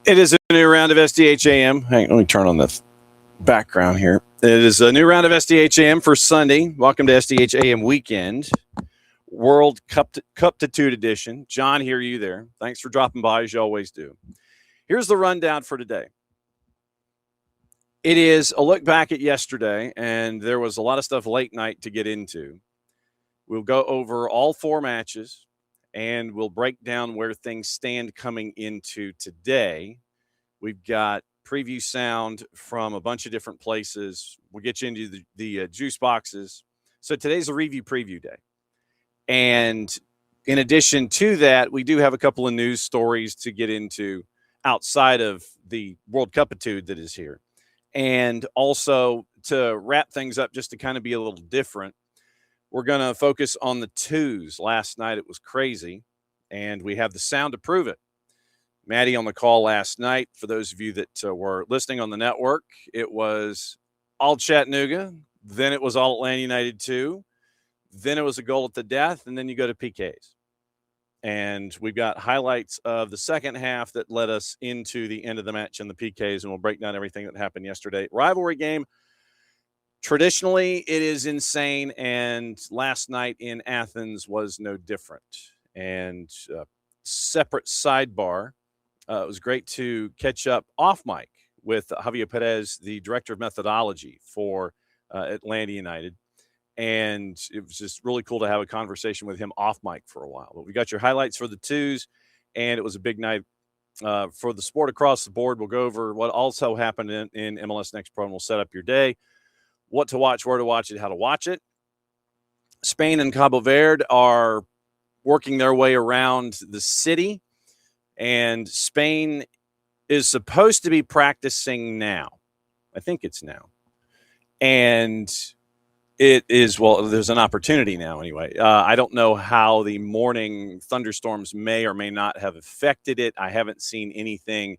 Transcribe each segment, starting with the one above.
It is a new round of SDH AM. Hang on, let me turn on the background here. It is a new round of SDH AM for Sunday. Welcome to SDH AM Weekend, World Cup-to-Tude edition. John, hear you there. Thanks for dropping by, as you always do. Here's the rundown for today. It is a look back at yesterday, and there was a lot of stuff late night to get into. We'll go over all four matches, and we'll break down where things stand coming into today. We've got preview sound from a bunch of different places. We'll get you into the juice boxes. So today's a review preview day. And in addition to that, we do have a couple of news stories to get into outside of the World Cup-a-tude that is here. And also to wrap things up, just to kind of be a little different, we're going to focus on the twos. Last night it was crazy, and we have the sound to prove it. Maddie on the call last night. For those of you that were listening on the network, it was all Chattanooga, then it was all Atlanta United 2, then it was a goal at the death, and then you go to PKs. And we've got highlights of the second half that led us into the end of the match and the PKs, and we'll break down everything that happened yesterday. Rivalry game. Traditionally, it is insane, and last night in Athens was no different. And separate sidebar, it was great to catch up off mic with Javier Perez, the director of methodology for Atlanta United. And it was just really cool to have a conversation with him off mic for a while. But we got your highlights for the twos, and it was a big night for the sport across the board. We'll go over what also happened in MLS NEXT Pro, and we'll set up your day. What to watch, where to watch it, how to watch it. Spain and Cabo Verde are working their way around the city, and Spain is supposed to be practicing now. I think it's now. And it is, well, there's an opportunity now anyway. I don't know how the morning thunderstorms may or may not have affected it. I haven't seen anything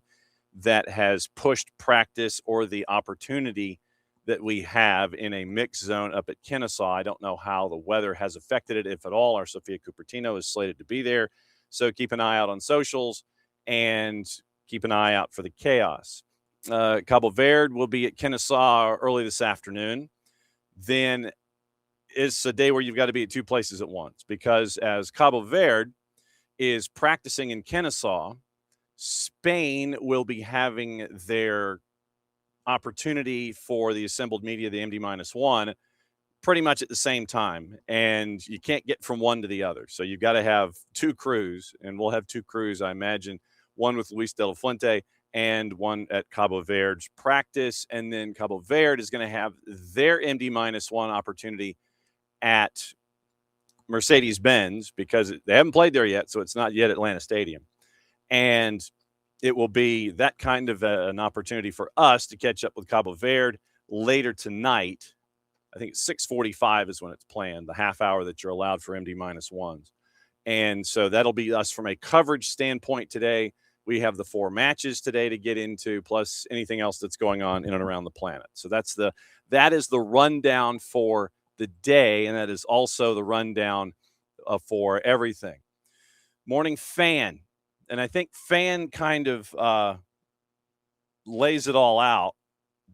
that has pushed practice or the opportunity that we have in a mixed zone up at Kennesaw. I don't know how the weather has affected it, if at all. Our Sofia Cupertino is slated to be there. So keep an eye out on socials and keep an eye out for the chaos. Cabo Verde will be at Kennesaw early this afternoon. Then it's a day where you've got to be at two places at once, because as Cabo Verde is practicing in Kennesaw, Spain will be having their opportunity for the assembled media, the MD-1, pretty much at the same time. And you can't get from one to the other. So you've got to have two crews, and we'll have two crews, I imagine, one with Luis de la Fuente and one at Cabo Verde's practice. And then Cabo Verde is going to have their MD-1 opportunity at Mercedes-Benz, because they haven't played there yet, so it's not yet Atlanta Stadium. And it will be that kind of an opportunity for us to catch up with Cabo Verde later tonight. I think it's 6:45 is when it's planned, the half hour that you're allowed for MD-1s. And so that'll be us from a coverage standpoint today. We have the four matches today to get into, plus anything else that's going on in and around the planet. So that is the rundown for the day, and that is also the rundown for everything. Morning Fan. And I think Fan kind of lays it all out,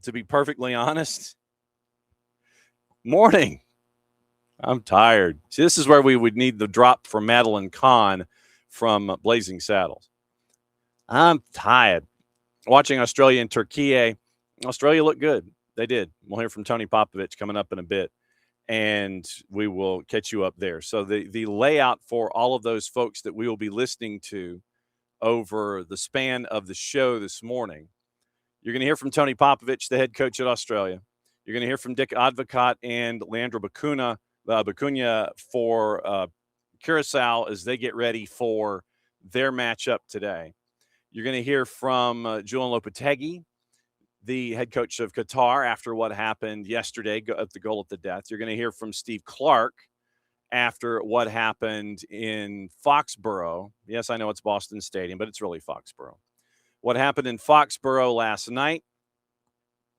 to be perfectly honest. Morning. I'm tired. See, this is where we would need the drop from Madeline Kahn from Blazing Saddles. I'm tired. Watching Australia and Turkey. Australia looked good. They did. We'll hear from Tony Popovich coming up in a bit, and we will catch you up there. So the layout for all of those folks that we will be listening to over the span of the show this morning. You're going to hear from Tony Popovich, the head coach at Australia. You're going to hear from Dick Advocat and Leandro Bacuna for Curacao as they get ready for their matchup today. You're going to hear from Julian Lopetegui, the head coach of Qatar after what happened yesterday at the goal at the death. You're going to hear from Steve Clark after what happened in Foxborough. Yes, I know it's Boston Stadium, but it's really Foxborough. What happened in Foxborough last night,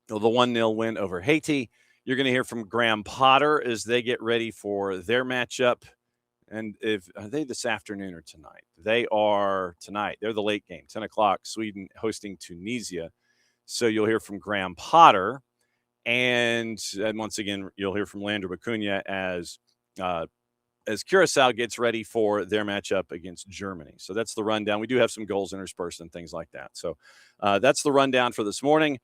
the 1-0 win over Haiti. You're going to hear from Graham Potter as they get ready for their matchup. And are they this afternoon or tonight? They are tonight. They're the late game, 10 o'clock, Sweden hosting Tunisia. So you'll hear from Graham Potter. And once again, you'll hear from Lander Bacuna as Curacao gets ready for their matchup against Germany. So that's the rundown. We do have some goals interspersed and things like that. So that's the rundown for this morning.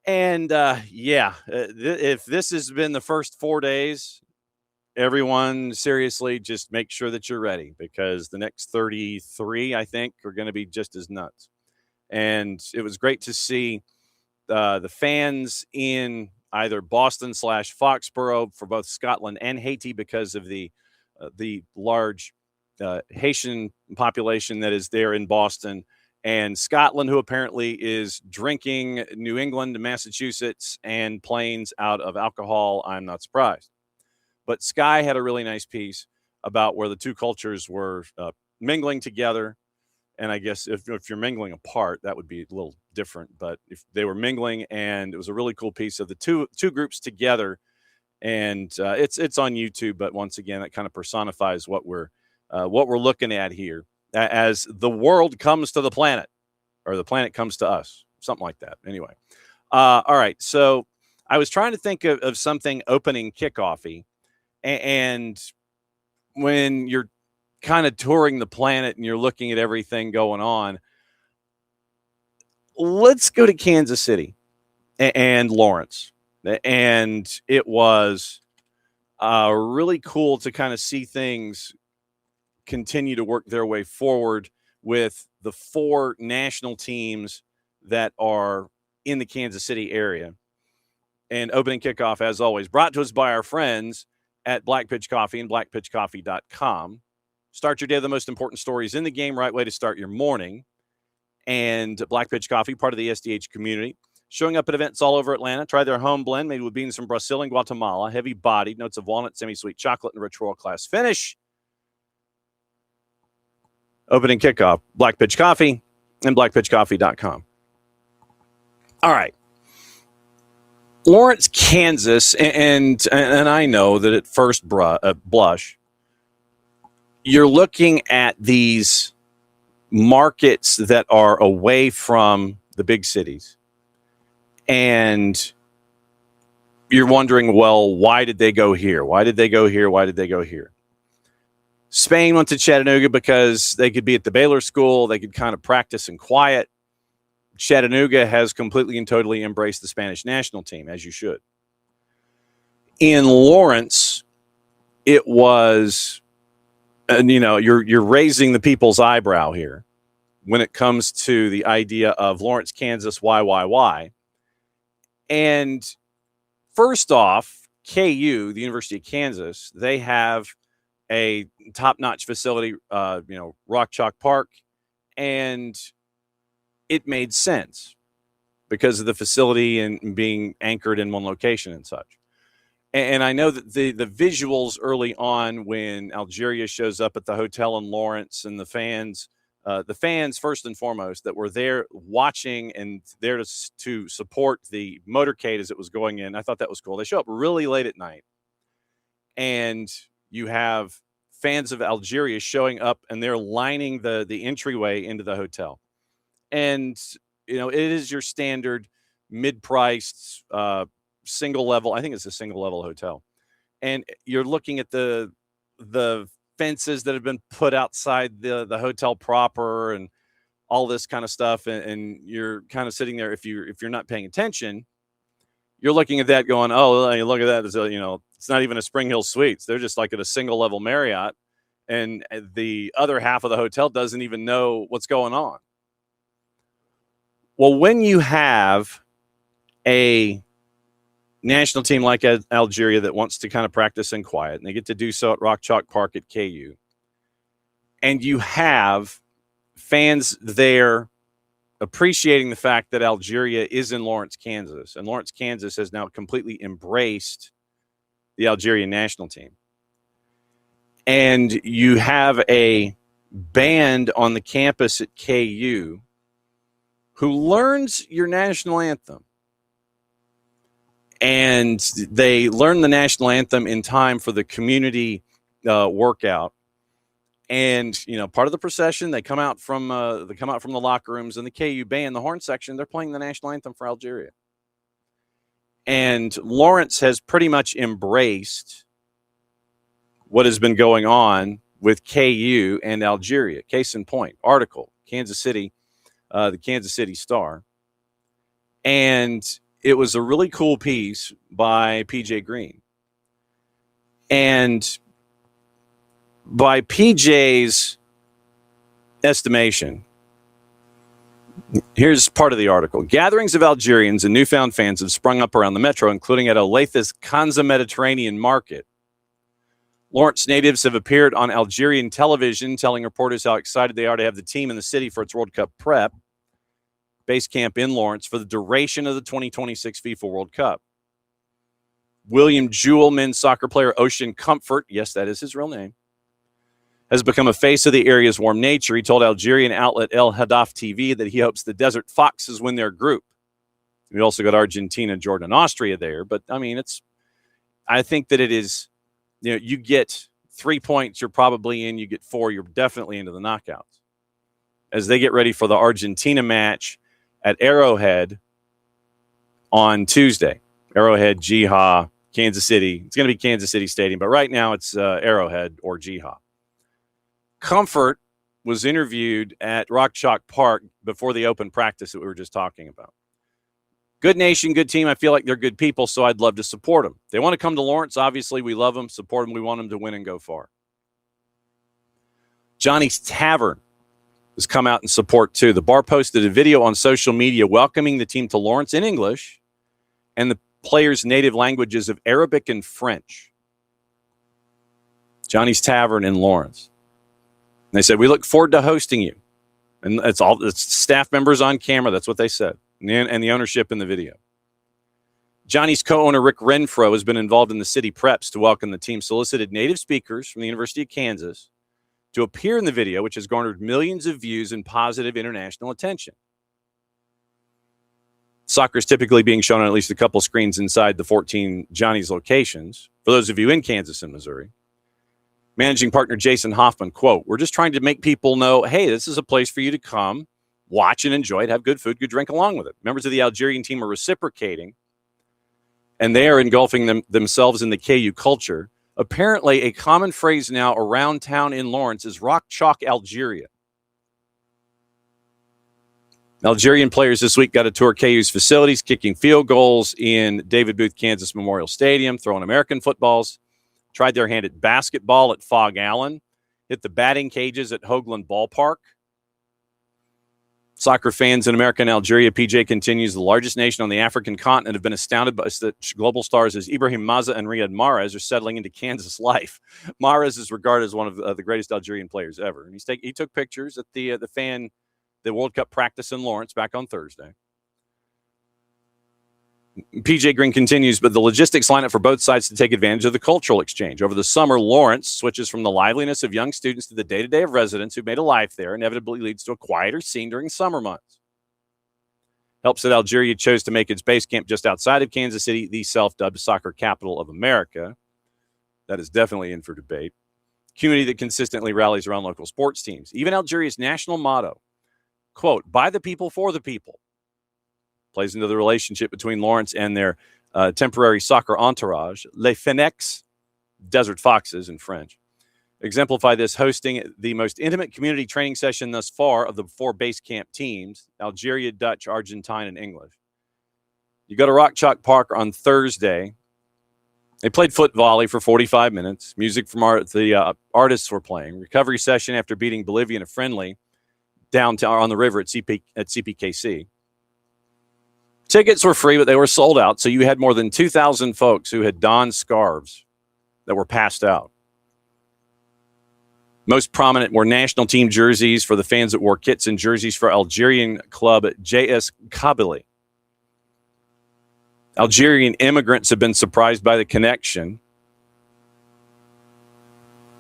And if this has been the first 4 days, everyone seriously just make sure that you're ready, because the next 33, I think, are going to be just as nuts. And it was great to see the fans in either Boston / Foxborough for both Scotland and Haiti because of the large Haitian population that is there in Boston, and Scotland, who apparently is drinking New England, Massachusetts, and planes out of alcohol. I'm not surprised. But Sky had a really nice piece about where the two cultures were mingling together. And I guess if you're mingling apart, that would be a little different. But if they were mingling, and it was a really cool piece of the two groups together. And it's on YouTube. But once again, it kind of personifies what we're looking at here as the world comes to the planet, or the planet comes to us, something like that. Anyway, all right. So I was trying to think of something opening kickoffy, and when you're kind of touring the planet and you're looking at everything going on, let's go to Kansas City and Lawrence. And it was really cool to kind of see things continue to work their way forward with the 4 national teams that are in the Kansas City area. And opening kickoff, as always, brought to us by our friends at Black Pitch Coffee and blackpitchcoffee.com. Start your day with the most important stories in the game, right way to start your morning. And Black Pitch Coffee, part of the SDH community, showing up at events all over Atlanta. Try their home blend made with beans from Brazil and Guatemala, heavy-bodied, notes of walnut, semi-sweet chocolate, and rich royal-class finish. Opening kickoff, Black Pitch Coffee and blackpitchcoffee.com. All right. Lawrence, Kansas, and I know that at first blush, you're looking at these markets that are away from the big cities, and you're wondering, well, why did they go here? Why did they go here? Why did they go here? Spain went to Chattanooga because they could be at the Baylor School. They could kind of practice in quiet. Chattanooga has completely and totally embraced the Spanish national team, as you should. In Lawrence, it was, and you're raising the people's eyebrow here when it comes to the idea of Lawrence, Kansas, why? And first off, KU, the University of Kansas, they have a top-notch facility, Rock Chalk Park, and it made sense because of the facility and being anchored in one location and such. And I know that the visuals early on when Algeria shows up at the hotel in Lawrence, and the fans first and foremost that were there watching and there to support the motorcade as it was going in, I thought that was cool. They show up really late at night, and you have fans of Algeria showing up, and they're lining the entryway into the hotel. And, it is your standard mid-priced single level. I think it's a single level hotel. And you're looking at the fences that have been put outside the hotel proper and all this kind of stuff. And you're kind of sitting there. If you're not paying attention, you're looking at that going, oh, look at that. It's not even a Spring Hill Suites. They're just like at a single level Marriott. And the other half of the hotel doesn't even know what's going on. Well, when you have a national team like Algeria that wants to kind of practice in quiet, and they get to do so at Rock Chalk Park at KU, and you have fans there appreciating the fact that Algeria is in Lawrence, Kansas, and Lawrence, Kansas has now completely embraced the Algerian national team. And you have a band on the campus at KU who learns your national anthem. And they learn the national anthem in time for the community workout. And, part of the procession, they come out from the locker rooms, and the KU band, the horn section, they're playing the national anthem for Algeria. And Lawrence has pretty much embraced what has been going on with KU and Algeria. Case in point, article, Kansas City, the Kansas City Star. And it was a really cool piece by PJ Green. And by PJ's estimation, here's part of the article. Gatherings of Algerians and newfound fans have sprung up around the metro, including at Olathe's Kanza Mediterranean Market. Lawrence natives have appeared on Algerian television, telling reporters how excited they are to have the team in the city for its World Cup prep. Base camp in Lawrence for the duration of the 2026 FIFA World Cup. William Jewell, men's soccer player Ocean Comfort, yes, that is his real name, has become a face of the area's warm nature. He told Algerian outlet El Hadaf TV that he hopes the Desert Foxes win their group. We also got Argentina, Jordan, and Austria there. But, I think that it is, you get 3 points, you're probably in. You get 4, you're definitely into the knockouts. As they get ready for the Argentina match at Arrowhead on Tuesday. Arrowhead, Jiha, Kansas City. It's going to be Kansas City Stadium, but right now it's Arrowhead or Jiha. Comfort was interviewed at Rock Chalk Park before the open practice that we were just talking about. Good nation, good team. I feel like they're good people, so I'd love to support them. They want to come to Lawrence. Obviously, we love them, support them. We want them to win and go far. Johnny's Tavern has come out in support, too. The bar posted a video on social media welcoming the team to Lawrence in English and the players' native languages of Arabic and French. Johnny's Tavern in Lawrence. And they said, we look forward to hosting you. And it's staff members on camera. That's what they said. And the ownership in the video. Johnny's co-owner, Rick Renfro, has been involved in the city preps to welcome the team, solicited native speakers from the University of Kansas to appear in the video, which has garnered millions of views and positive international attention. Soccer is typically being shown on at least a couple screens inside the 14 Johnny's locations. For those of you in Kansas and Missouri, managing partner Jason Hoffman, quote, we're just trying to make people know, hey, this is a place for you to come, watch and enjoy it, have good food, good drink along with it. Members of the Algerian team are reciprocating, and they are engulfing themselves in the KU culture. Apparently, a common phrase now around town in Lawrence is Rock Chalk Algeria. Algerian players this week got to tour KU's facilities, kicking field goals in David Booth, Kansas Memorial Stadium, throwing American footballs, tried their hand at basketball at Fog Allen, hit the batting cages at Hoagland Ballpark. Soccer fans in America and Algeria, PJ continues, the largest nation on the African continent, have been astounded by the global stars as Ibrahim Maza and Riyad Mahrez are settling into Kansas life. Mahrez is regarded as one of the greatest Algerian players ever. And he took pictures at the World Cup practice in Lawrence back on Thursday. PJ Green continues, but the logistics line up for both sides to take advantage of the cultural exchange. Over the summer, Lawrence switches from the liveliness of young students to the day-to-day of residents who've made a life there, inevitably leads to a quieter scene during summer months. Helps that Algeria chose to make its base camp just outside of Kansas City, the self-dubbed soccer capital of America. That is definitely in for debate. Community that consistently rallies around local sports teams. Even Algeria's national motto, quote, by the people, for the people, plays into the relationship between Lawrence and their temporary soccer entourage, Les Fennecs, Desert Foxes in French. Exemplify this, hosting the most intimate community training session thus far of the 4 base camp teams, Algeria, Dutch, Argentine, and English. You go to Rock Chalk Park on Thursday. They played foot volley for 45 minutes. Music from the artists were playing. Recovery session after beating Bolivia in a friendly downtown on the river at CPKC. Tickets were free, but they were sold out, so you had more than 2,000 folks who had donned scarves that were passed out. Most prominent were national team jerseys for the fans that wore kits and jerseys for Algerian club JS Kabylie. Algerian immigrants have been surprised by the connection.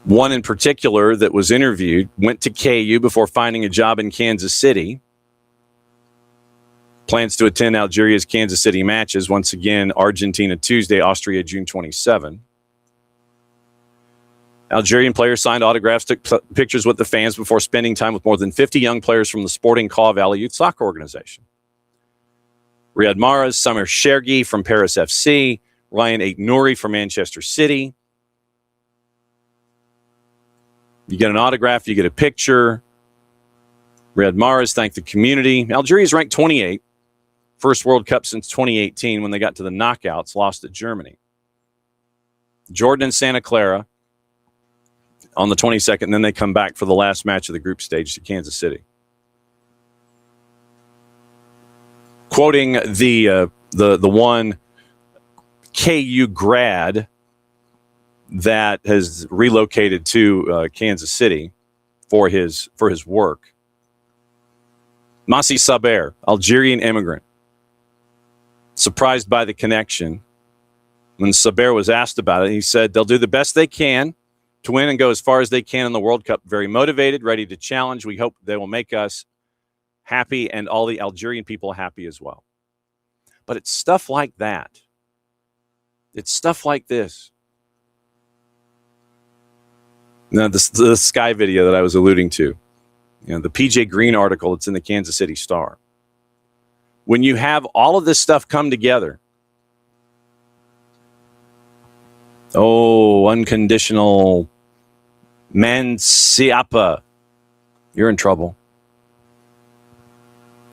One in particular that was interviewed went to KU before finding a job in Kansas City. Plans to attend Algeria's Kansas City matches. Once again, Argentina Tuesday, Austria June 27. Algerian players signed autographs, took pictures with the fans before spending time with more than 50 young players from the Sporting Kaw Valley Youth Soccer Organization. Riyad Mahrez, Samir Chergui from Paris FC, Ryan Aït-Nouri from Manchester City. You get an autograph, you get a picture. Riyad Mahrez thanked the community. Algeria is ranked 28. First World Cup since 2018 when they got to the knockouts, lost to Germany. Jordan and Santa Clara on the 22nd, and then they come back for the last match of the group stage to Kansas City. Quoting the one KU grad that has relocated to Kansas City for his work. Massi Saber, Algerian immigrant, surprised by the connection. When Saber was asked about it, he said they'll do the best they can to win and go as far as they can in the World Cup. Very motivated, ready to challenge. We hope they will make us happy and all the Algerian people happy as well. But it's stuff like that. It's stuff like this. Now, the Sky video that I was alluding to, the PJ Green article that's in the Kansas City Star. When you have all of this stuff come together, unconditional Manciapa, you're in trouble.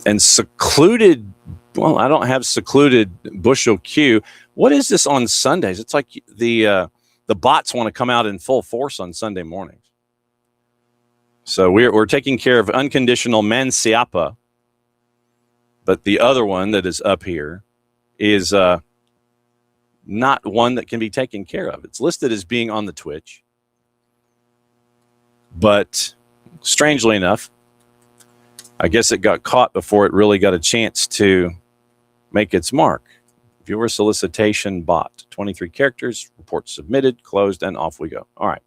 And secluded, well, I don't have secluded Bushel Q. What is this on Sundays? It's like the bots want to come out in full force on Sunday mornings. So we're taking care of unconditional Manciapa. But the other one that is up here is not one that can be taken care of. It's listed as being on the Twitch. But strangely enough, I guess it got caught before it really got a chance to make its mark. Viewer solicitation bot. 23 characters, report submitted, closed, and off we go. All right.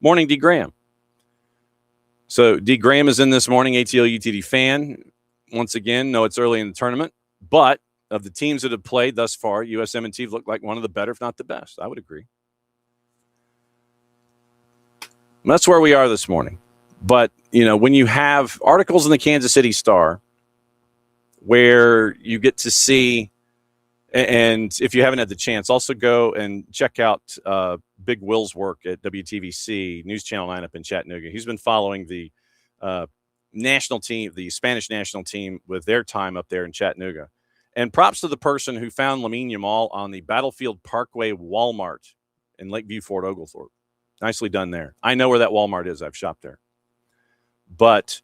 Morning, D. Graham. So D. Graham is in this morning, ATL UTD fan. Once again, no, it's early in the tournament, but of the teams that have played thus far, USM&T have looked like one of the better, if not the best. I would agree. And that's where we are this morning. But, when you have articles in the Kansas City Star where you get to see, and if you haven't had the chance, also go and check out Big Will's work at WTVC, News Channel 9 up in Chattanooga. He's been following the national team, the Spanish national team, with their time up there in Chattanooga. And props to the person who found Lamine Yamal on the Battlefield Parkway Walmart in Lakeview, Fort Oglethorpe. Nicely done there. I know where that Walmart is. I've shopped there. But,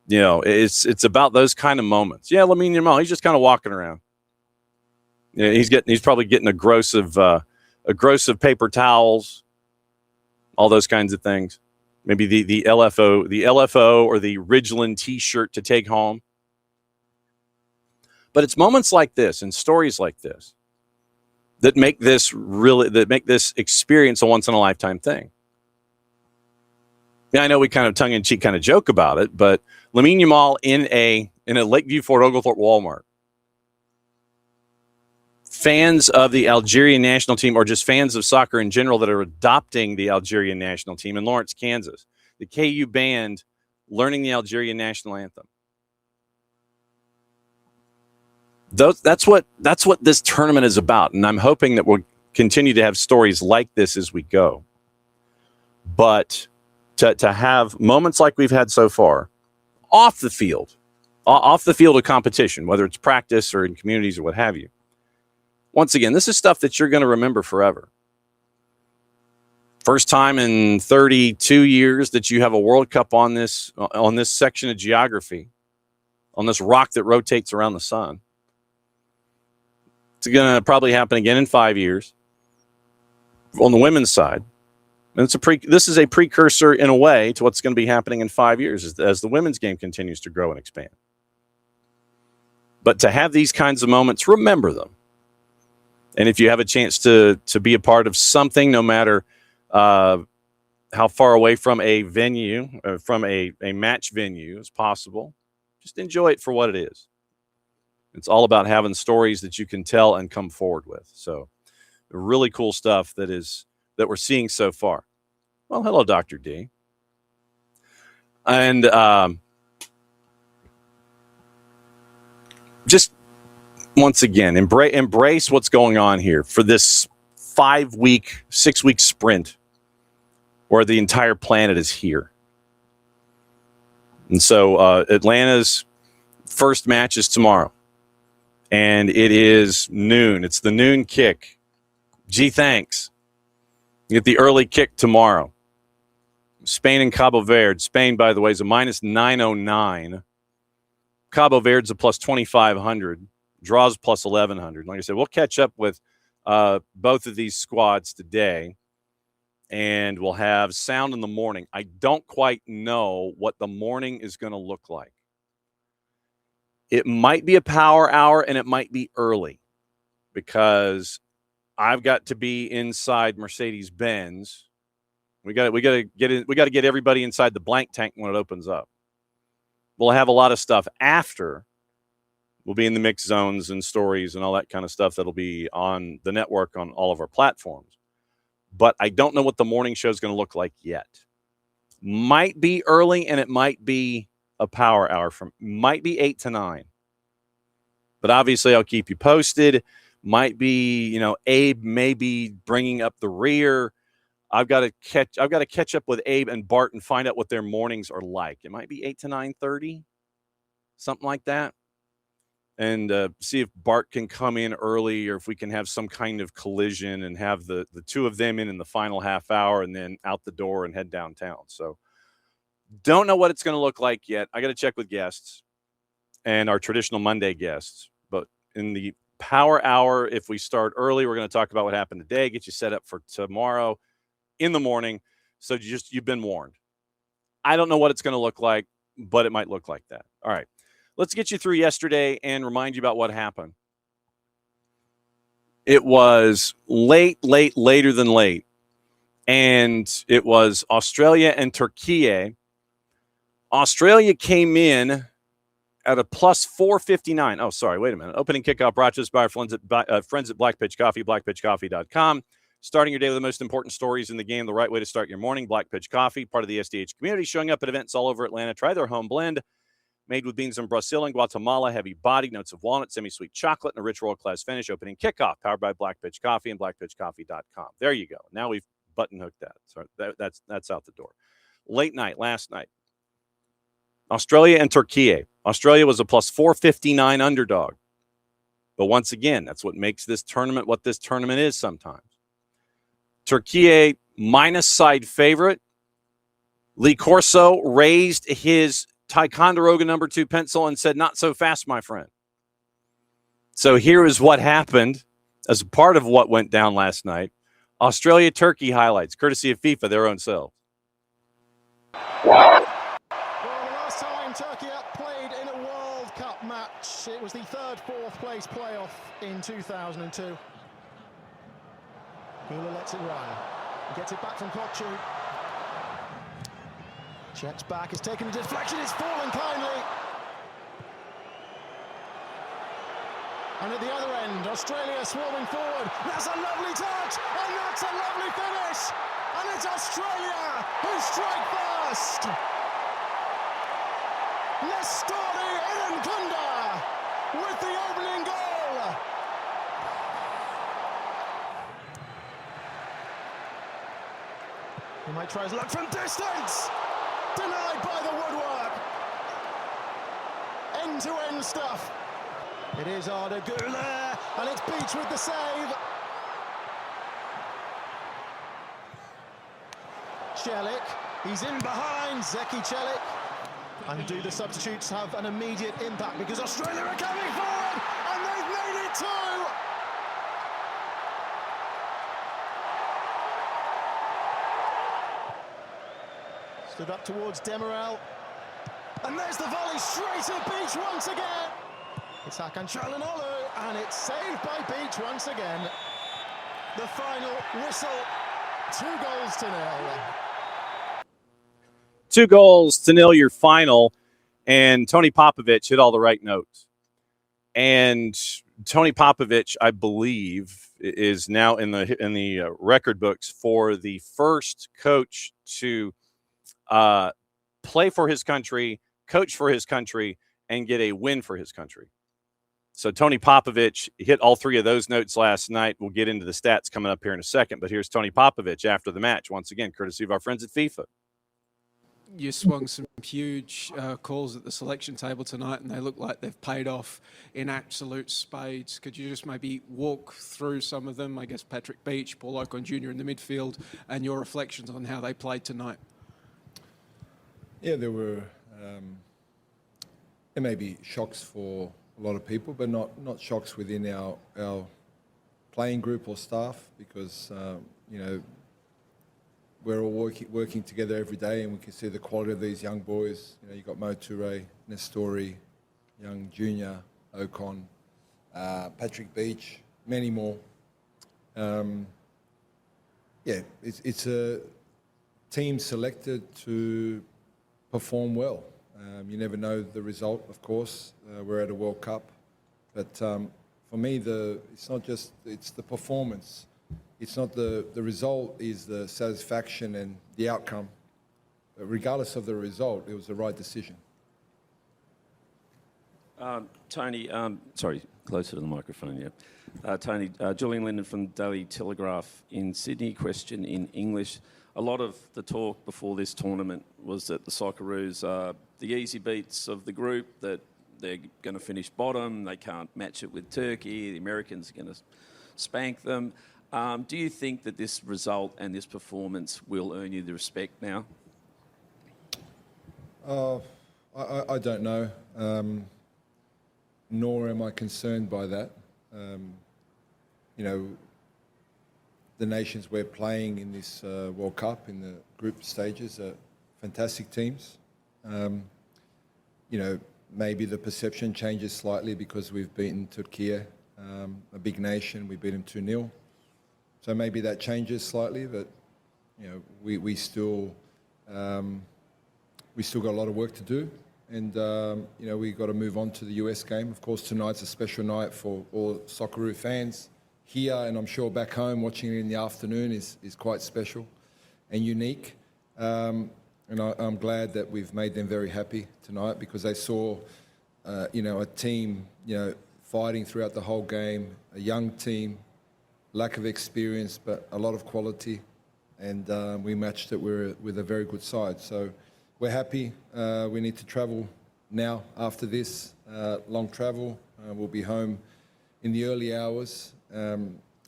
it's about those kind of moments. Yeah, Lamine Yamal, he's just kind of walking around. He's probably getting a gross of paper towels, all those kinds of things. Maybe the LFO or the Ridgeland T-shirt to take home. But it's moments like this and stories like this that make this experience a once in a lifetime thing. Yeah, I know we kind of tongue in cheek kind of joke about it, but Lamine Yamal in a Lakeview Fort Oglethorpe Walmart. Fans of the Algerian national team, or just fans of soccer in general that are adopting the Algerian national team in Lawrence, Kansas. The KU band learning the Algerian national anthem. That's what this tournament is about, and I'm hoping that we'll continue to have stories like this as we go. But to have moments like we've had so far, off the field of competition, whether it's practice or in communities or what have you. Once again, this is stuff that you're going to remember forever. First time in 32 years that you have a World Cup on this section of geography, on this rock that rotates around the sun. It's going to probably happen again in 5 years on the women's side. And this is a precursor in a way to what's going to be happening in 5 years as the women's game continues to grow and expand. But to have these kinds of moments, remember them. And if you have a chance to be a part of something, no matter how far away from a venue, from a match venue as possible, just enjoy it for what it is. It's all about having stories that you can tell and come forward with. So really cool stuff that we're seeing so far. Well, hello, Dr. D. And just once again, embrace what's going on here for this 5-week, 6-week sprint where the entire planet is here. And so Atlanta's first match is tomorrow. And it is noon. It's the noon kick. Gee, thanks. You get the early kick tomorrow. Spain and Cabo Verde. Spain, by the way, is a minus 909. Cabo Verde's a plus 2,500. Draws plus 1,100. Like I said, we'll catch up with both of these squads today. And we'll have sound in the morning. I don't quite know what the morning is going to look like. It might be a power hour and it might be early because I've got to be inside Mercedes-Benz. We got to get everybody inside the blank tank when it opens up. We'll have a lot of stuff after. We'll be in the mix zones and stories and all that kind of stuff that'll be on the network on all of our platforms. But I don't know what the morning show is going to look like yet. Might be early and it might be a power hour might be 8 to 9. But obviously I'll keep you posted. Might be, Abe may be bringing up the rear. I've got to catch up with Abe and Bart and find out what their mornings are like. It might be 8 to 9:30, something like that. And see if Bart can come in early or if we can have some kind of collision and have the two of them in the final half hour and then out the door and head downtown. So don't know what it's going to look like yet. I got to check with guests and our traditional Monday guests. But in the power hour, if we start early, we're going to talk about what happened today, get you set up for tomorrow in the morning. So you've been warned. I don't know what it's going to look like, but it might look like that. All right. Let's get you through yesterday and remind you about what happened. It was later than late. And it was Australia and Turkey. Australia came in at a plus 459. Oh, sorry. Wait a minute. Opening kickoff brought to us by our friends at Black Pitch Coffee, blackpitchcoffee.com. Starting your day with the most important stories in the game, the right way to start your morning. Black Pitch Coffee, part of the SDH community, showing up at events all over Atlanta. Try their home blend. Made with beans from Brazil and Guatemala, heavy body, notes of walnut, semi-sweet chocolate, and a rich world-class finish. Opening kickoff, powered by Black Pitch Coffee and blackpitchcoffee.com. There you go. Now we've button-hooked that. So that's out the door. Late night, last night. Australia and Turkey. Australia was a plus 459 underdog. But once again, that's what makes this tournament what this tournament is sometimes. Turkey, minus side favorite. Lee Corso raised his Ticonderoga number 2 pencil and said, not so fast, my friend. So here is what happened as a part of what went down last night. Australia-Turkey highlights, courtesy of FIFA, their own selves. Well, the last time Turkey played in a World Cup match, it was the fourth place playoff in 2002. Gula lets it run. He gets it back from Kokcu. Checks back, it's taken a deflection, it's fallen kindly. And at the other end, Australia swarming forward. That's a lovely touch, and that's a lovely finish. And it's Australia who strike first. Nestori Irankunda with the opening goal. He might try his luck from distance. Denied by the woodwork. End-to-end stuff. It is Arda Güler, and it's Beach with the save. Celik, he's in behind, Zeki Celik. And do the substitutes have an immediate impact because Australia are coming forward, and they've made it 2. Stood up towards Demirel. And there's the volley straight at Beach once again. It's Hakan Çalhanoğlu, and it's saved by Beach once again. The final whistle, 2-0. 2-0 your final, and Tony Popovich hit all the right notes. And Tony Popovich, I believe, is now in the record books for the first coach to play for his country, coach for his country, and get a win for his country. So Tony Popovich hit all three of those notes last night. We'll get into the stats coming up here in a second, but here's Tony Popovich after the match, once again, courtesy of our friends at FIFA. You swung some huge calls at the selection table tonight, and they look like they've paid off in absolute spades. Could you just maybe walk through some of them? I guess Patrick Beach, Paul Ocon Jr. in the midfield, and your reflections on how they played tonight. Yeah, there may be shocks for a lot of people, but not shocks within our playing group or staff, because we're all working together every day, and we can see the quality of these young boys. You've got Mo Toure, Nestori, young Junior, Ocon, Patrick Beach, many more. It's a team selected to perform well. You never know the result, of course. We're at a World Cup. But for me, it's the performance. It's not the result is the satisfaction and the outcome. But regardless of the result, it was the right decision. Tony, sorry, closer to the microphone, yeah. Tony, Julian Linden from Daily Telegraph in Sydney. Question in English. A lot of the talk before this tournament was that the Socceroos are the easy beats of the group, that they're going to finish bottom, they can't match it with Turkey, the Americans are going to spank them. Do you think that this result and this performance will earn you the respect now? I don't know, nor am I concerned by that. The nations we're playing in this World Cup, in the group stages, are fantastic teams. Maybe the perception changes slightly because we've beaten Turkey, a big nation. We beat them 2-0. So maybe that changes slightly, but we still got a lot of work to do, and we got to move on to the US game. Of course, tonight's a special night for all Socceroo fans here, and I'm sure back home watching it in the afternoon is quite special and unique. And I'm glad that we've made them very happy tonight, because they saw a team fighting throughout the whole game, a young team, lack of experience, but a lot of quality, and we matched it with a very good side. So we're happy. We need to travel now after this long travel. We'll be home in the early hours,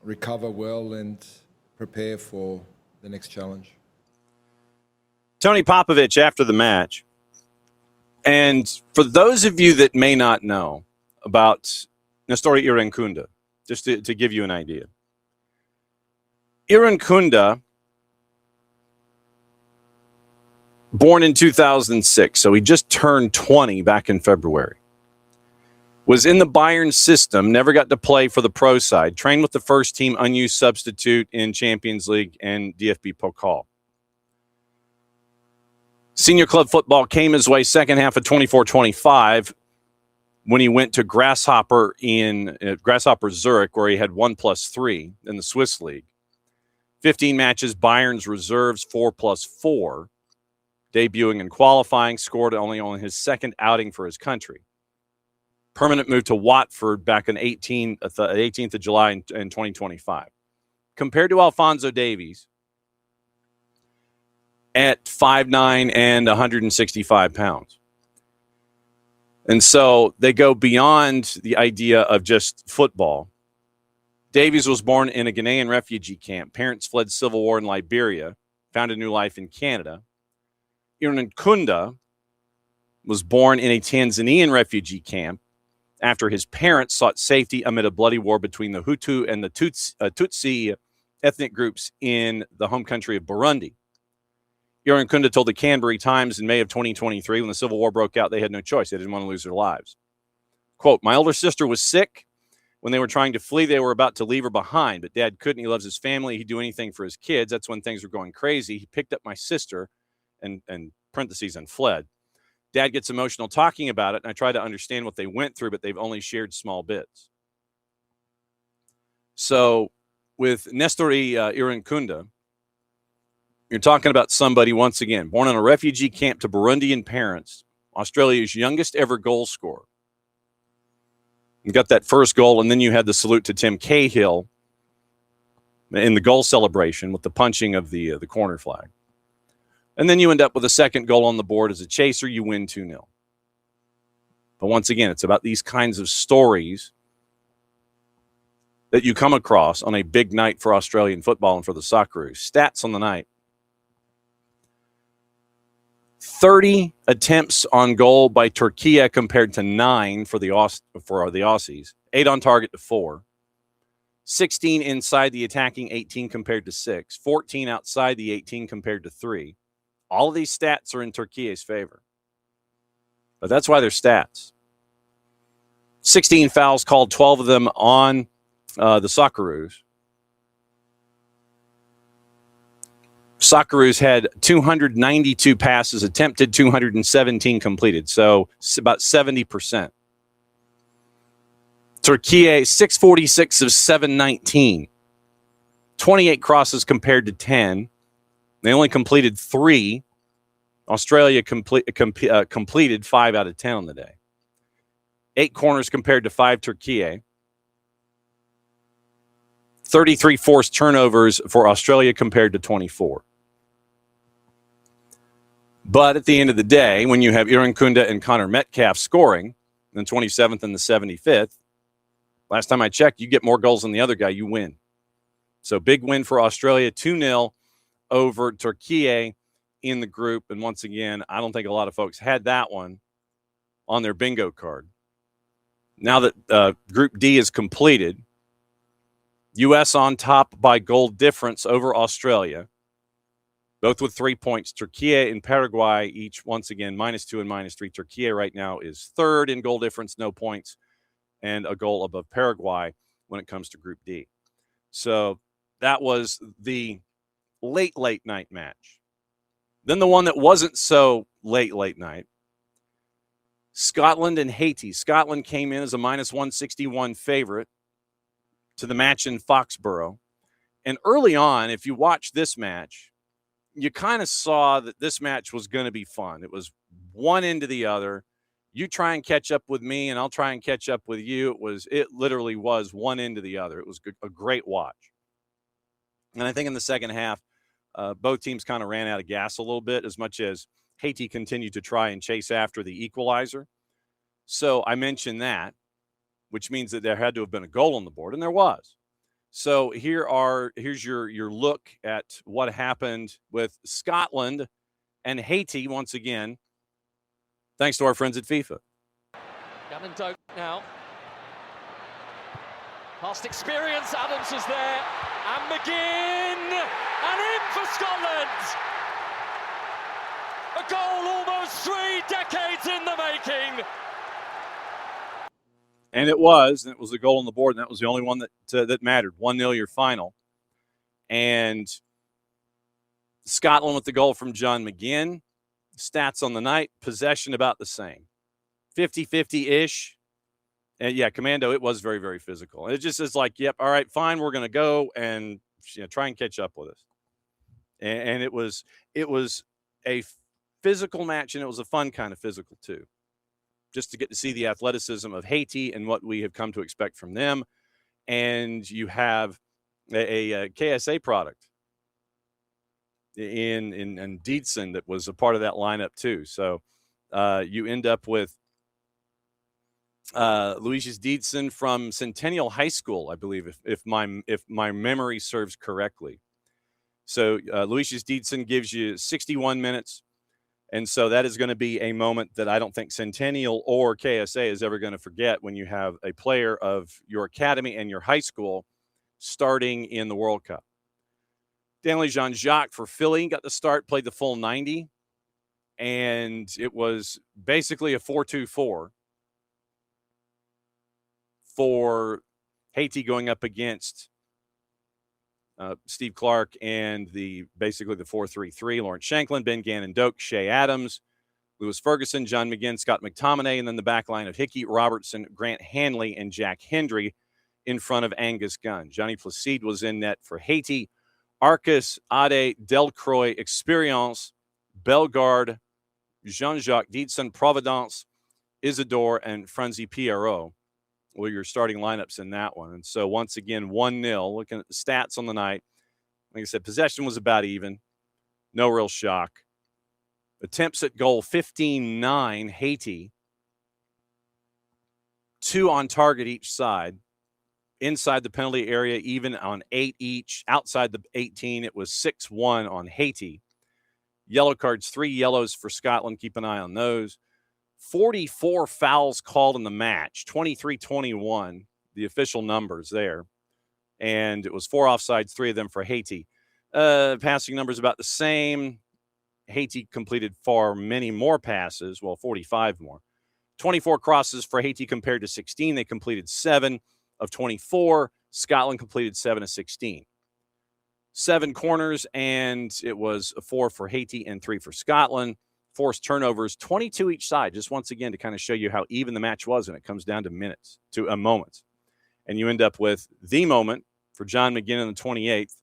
recover well, and prepare for the next challenge. Tony Popovich after the match. And for those of you that may not know about Nestori Irankunda, just to give you an idea, Irankunda, born in 2006, so he just turned 20 back in February, was in the Bayern system, never got to play for the pro side, trained with the first team, unused substitute in Champions League and DFB Pokal. Senior club football came his way second half of 24-25 when he went to Grasshopper in Grasshopper Zurich, where he had 1+3 in the Swiss league. 15 matches, Bayern's reserves 4+4, debuting and qualifying, scored only on his second outing for his country. Permanent move to Watford back on 18th of July in 2025. Compared to Alphonso Davies, at 5'9" and 165 pounds. And so they go beyond the idea of just football. Davies was born in a Ghanaian refugee camp. Parents fled civil war in Liberia, found a new life in Canada. Irankunda was born in a Tanzanian refugee camp after his parents sought safety amid a bloody war between the Hutu and the Tutsi ethnic groups in the home country of Burundi. Aaron Kunda told the Canberra Times in May of 2023, when the Civil War broke out, they had no choice. They didn't want to lose their lives. Quote, my older sister was sick. When they were trying to flee, they were about to leave her behind, but Dad couldn't. He loves his family. He'd do anything for his kids. That's when things were going crazy. He picked up my sister and parentheses, and fled. Dad gets emotional talking about it, and I try to understand what they went through, but they've only shared small bits. So with Nestori Irankunda, you're talking about somebody, once again, born in a refugee camp to Burundian parents, Australia's youngest ever goal scorer. You got that first goal, and then you had the salute to Tim Cahill in the goal celebration with the punching of the corner flag. And then you end up with a second goal on the board as a chaser. You win 2-0. But once again, it's about these kinds of stories that you come across on a big night for Australian football and for the Socceroos. Stats on the night. 30 attempts on goal by Turkey compared to 9 for the Aussies. 8 on target to 4. 16 inside the attacking 18 compared to 6. 14 outside the 18 compared to 3. All of these stats are in Turkey's favor. But that's why they're stats. 16 fouls called, 12 of them on the Socceroos. Socceroos had 292 passes attempted, 217 completed, so about 70%. Turkey, 646 of 719. 28 crosses compared to 10. They only completed 3. Australia completed 5 out of 10 on the day. 8 corners compared to 5 Turkey. 33 forced turnovers for Australia compared to 24. But at the end of the day, when you have Irankunda and Connor Metcalf scoring, the 27th and the 75th, last time I checked, you get more goals than the other guy, you win. So big win for Australia, 2-0 over Turkey in the group. And once again, I don't think a lot of folks had that one on their bingo card. Now that Group D is completed, U.S. on top by goal difference over Australia, both with 3 points. Turkey and Paraguay each, once again, -2 and -3. Turkey right now is third in goal difference, no points, and a goal above Paraguay when it comes to Group D. So that was the late night match. Then the one that wasn't so late night, Scotland and Haiti. Scotland came in as a -161 favorite to the match in Foxborough. And early on, if you watch this match, you kind of saw that this match was going to be fun. It was one end to the other. You try and catch up with me, and I'll try and catch up with you. It literally was one end to the other. It was a great watch. And I think in the second half, both teams kind of ran out of gas a little bit, as much as Haiti continued to try and chase after the equalizer. So I mentioned that, which means that there had to have been a goal on the board, and there was. So here's your look at what happened with Scotland and Haiti once again, thanks to our friends at FIFA. Gannon Doak now. Past experience, Adams is there, and McGinn, and in for Scotland! A goal almost 3 decades in the making. And it was a goal on the board, and that was the only one that mattered. 1-0 your final. And Scotland with the goal from John McGinn. Stats on the night, possession about the same. 50-50-ish. And yeah, Commando, it was very, very physical. And it just is like, yep, all right, fine, we're going to go and try and catch up with us. And it was a physical match, and it was a fun kind of physical too. Just to get to see the athleticism of Haiti and what we have come to expect from them. And you have a KSA product in Deedson that was a part of that lineup too. So you end up with Lucius Deedson from Centennial High School, I believe, if my memory serves correctly. So Lucius Deedson gives you 61 minutes. And so that is going to be a moment that I don't think Centennial or KSA is ever going to forget, when you have a player of your academy and your high school starting in the World Cup. Stanley Jean-Jacques for Philly got the start, played the full 90, and it was basically a 4-2-4 for Haiti going up against Steve Clark and basically the 4-3-3. Lawrence Shanklin, Ben Gannon-Doak, Shea Adams, Lewis Ferguson, John McGinn, Scott McTominay, and then the back line of Hickey, Robertson, Grant Hanley, and Jack Hendry in front of Angus Gunn. Johnny Placide was in net for Haiti. Arcus, Ade, Delcroix, Experience, Bellegarde, Jean-Jacques, Dietzen, Providence, Isidore, and Franzi Pierrot were your starting lineups in that one. And so once again, 1-0. Looking at the stats on the night, like I said, possession was about even. No real shock. Attempts at goal, 15-9, Haiti. 2 on target each side. Inside the penalty area, even on 8 each. Outside the 18, it was 6-1 on Haiti. Yellow cards, 3 yellows for Scotland. Keep an eye on those. 44 fouls called in the match, 23-21, the official numbers there. And it was 4 offsides, 3 of them for Haiti. Passing numbers about the same. Haiti completed many more passes, 45 more. 24 crosses for Haiti compared to 16. They completed 7 of 24. Scotland completed 7 of 16. 7 corners, and it was 4 for Haiti and 3 for Scotland. Forced turnovers, 22 each side, just once again to kind of show you how even the match was, and it comes down to moments. And you end up with the moment for John McGinn in the 28th,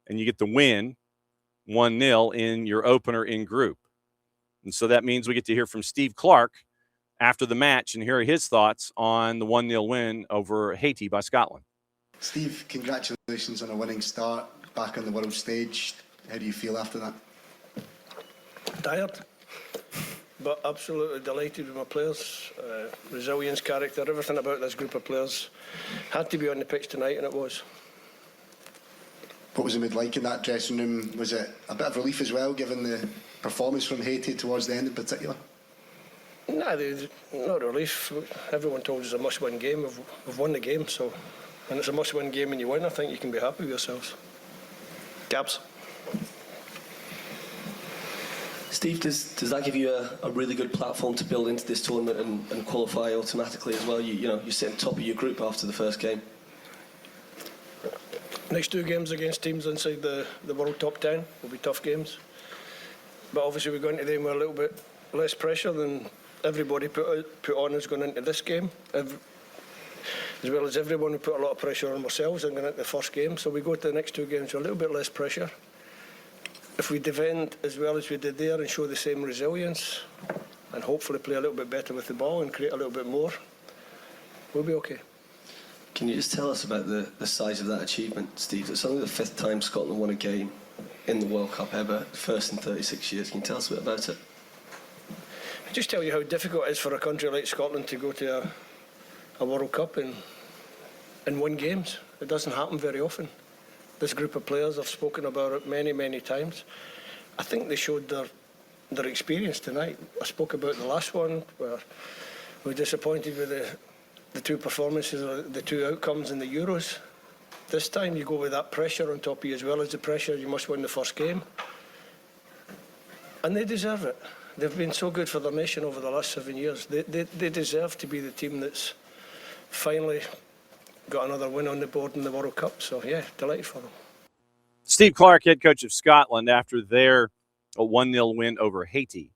and you get the win 1-0 in your opener in group. And so that means we get to hear from Steve Clark after the match and hear his thoughts on the 1-0 win over Haiti by Scotland. Steve, congratulations on a winning start, back on the world stage. How do you feel after that? Tired, but absolutely delighted with my players. Resilience, character, everything about this group of players had to be on the pitch tonight, and it was. What was the mood like in that dressing room? Was it a bit of relief as well, given the performance from Haiti towards the end in particular? Nah, not relief. Everyone told us it's a must-win game. We've won the game, so when it's a must-win game and you win, I think you can be happy with yourselves. Gabs. Steve, does that give you a really good platform to build into this tournament and qualify automatically as well? You sit on top of your group after the first game. Next 2 games against teams inside the world top 10 will be tough games. But obviously we go into them with a little bit less pressure than everybody put on us going into this game. As well as everyone, we put a lot of pressure on ourselves and going into the first game. So we go to the next 2 games with a little bit less pressure. If we defend as well as we did there and show the same resilience and hopefully play a little bit better with the ball and create a little bit more, we'll be okay. Can you just tell us about the size of that achievement, Steve? It's only the 5th time Scotland won a game in the World Cup ever, first in 36 years. Can you tell us a bit about it? I just tell you how difficult it is for a country like Scotland to go to a World Cup and win games. It doesn't happen very often. This group of players, I've spoken about it many, many times. I think they showed their experience tonight. I spoke about the last one where we were disappointed with the 2 performances, or the 2 outcomes in the Euros. This time you go with that pressure on top of you as well as the pressure. You must win the first game. And they deserve it. They've been so good for their nation over the last 7 years. They deserve to be the team that's finally got another win on the board in the World Cup. So, yeah, delighted for them. Steve Clark, head coach of Scotland, after their 1-0 win over Haiti.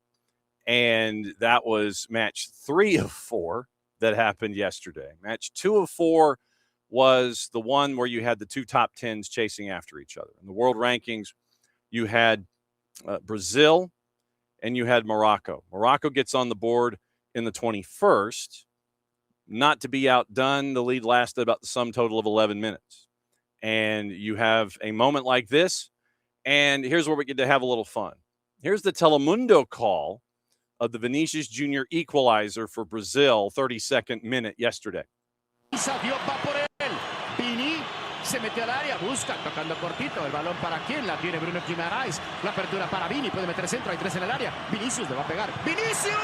And that was match 3 of 4 that happened yesterday. Match 2 of 4 was the one where you had the 2 top 10s chasing after each other. In the world rankings, you had Brazil and you had Morocco. Morocco gets on the board in the 21st. Not to be outdone, the lead lasted about the sum total of 11 minutes. And you have a moment like this, and here's where we get to have a little fun. Here's the Telemundo call of the Vinicius Jr. equalizer for Brazil, 32nd minute yesterday. Vini se mete al área, busca, tocando cortito, el balón para quién, la tiene Bruno Guimaraes, la apertura para Vini, puede meter centro, hay 3 en el área, Vinicius le va a pegar, ¡Vinicius!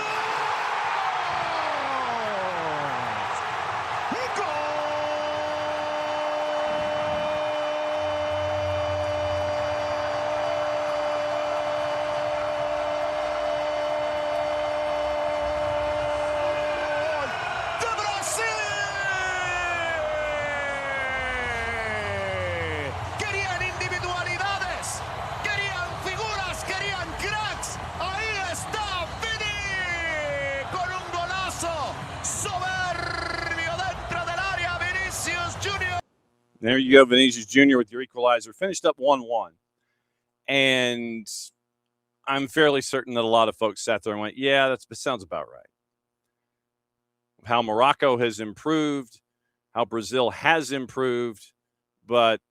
¡Gol! 1-0 there you go, Vinicius Jr. with your equalizer. Finished up 1-1. And I'm fairly certain that a lot of folks sat there and went, yeah, that sounds about right. How Morocco has improved, how Brazil has improved, but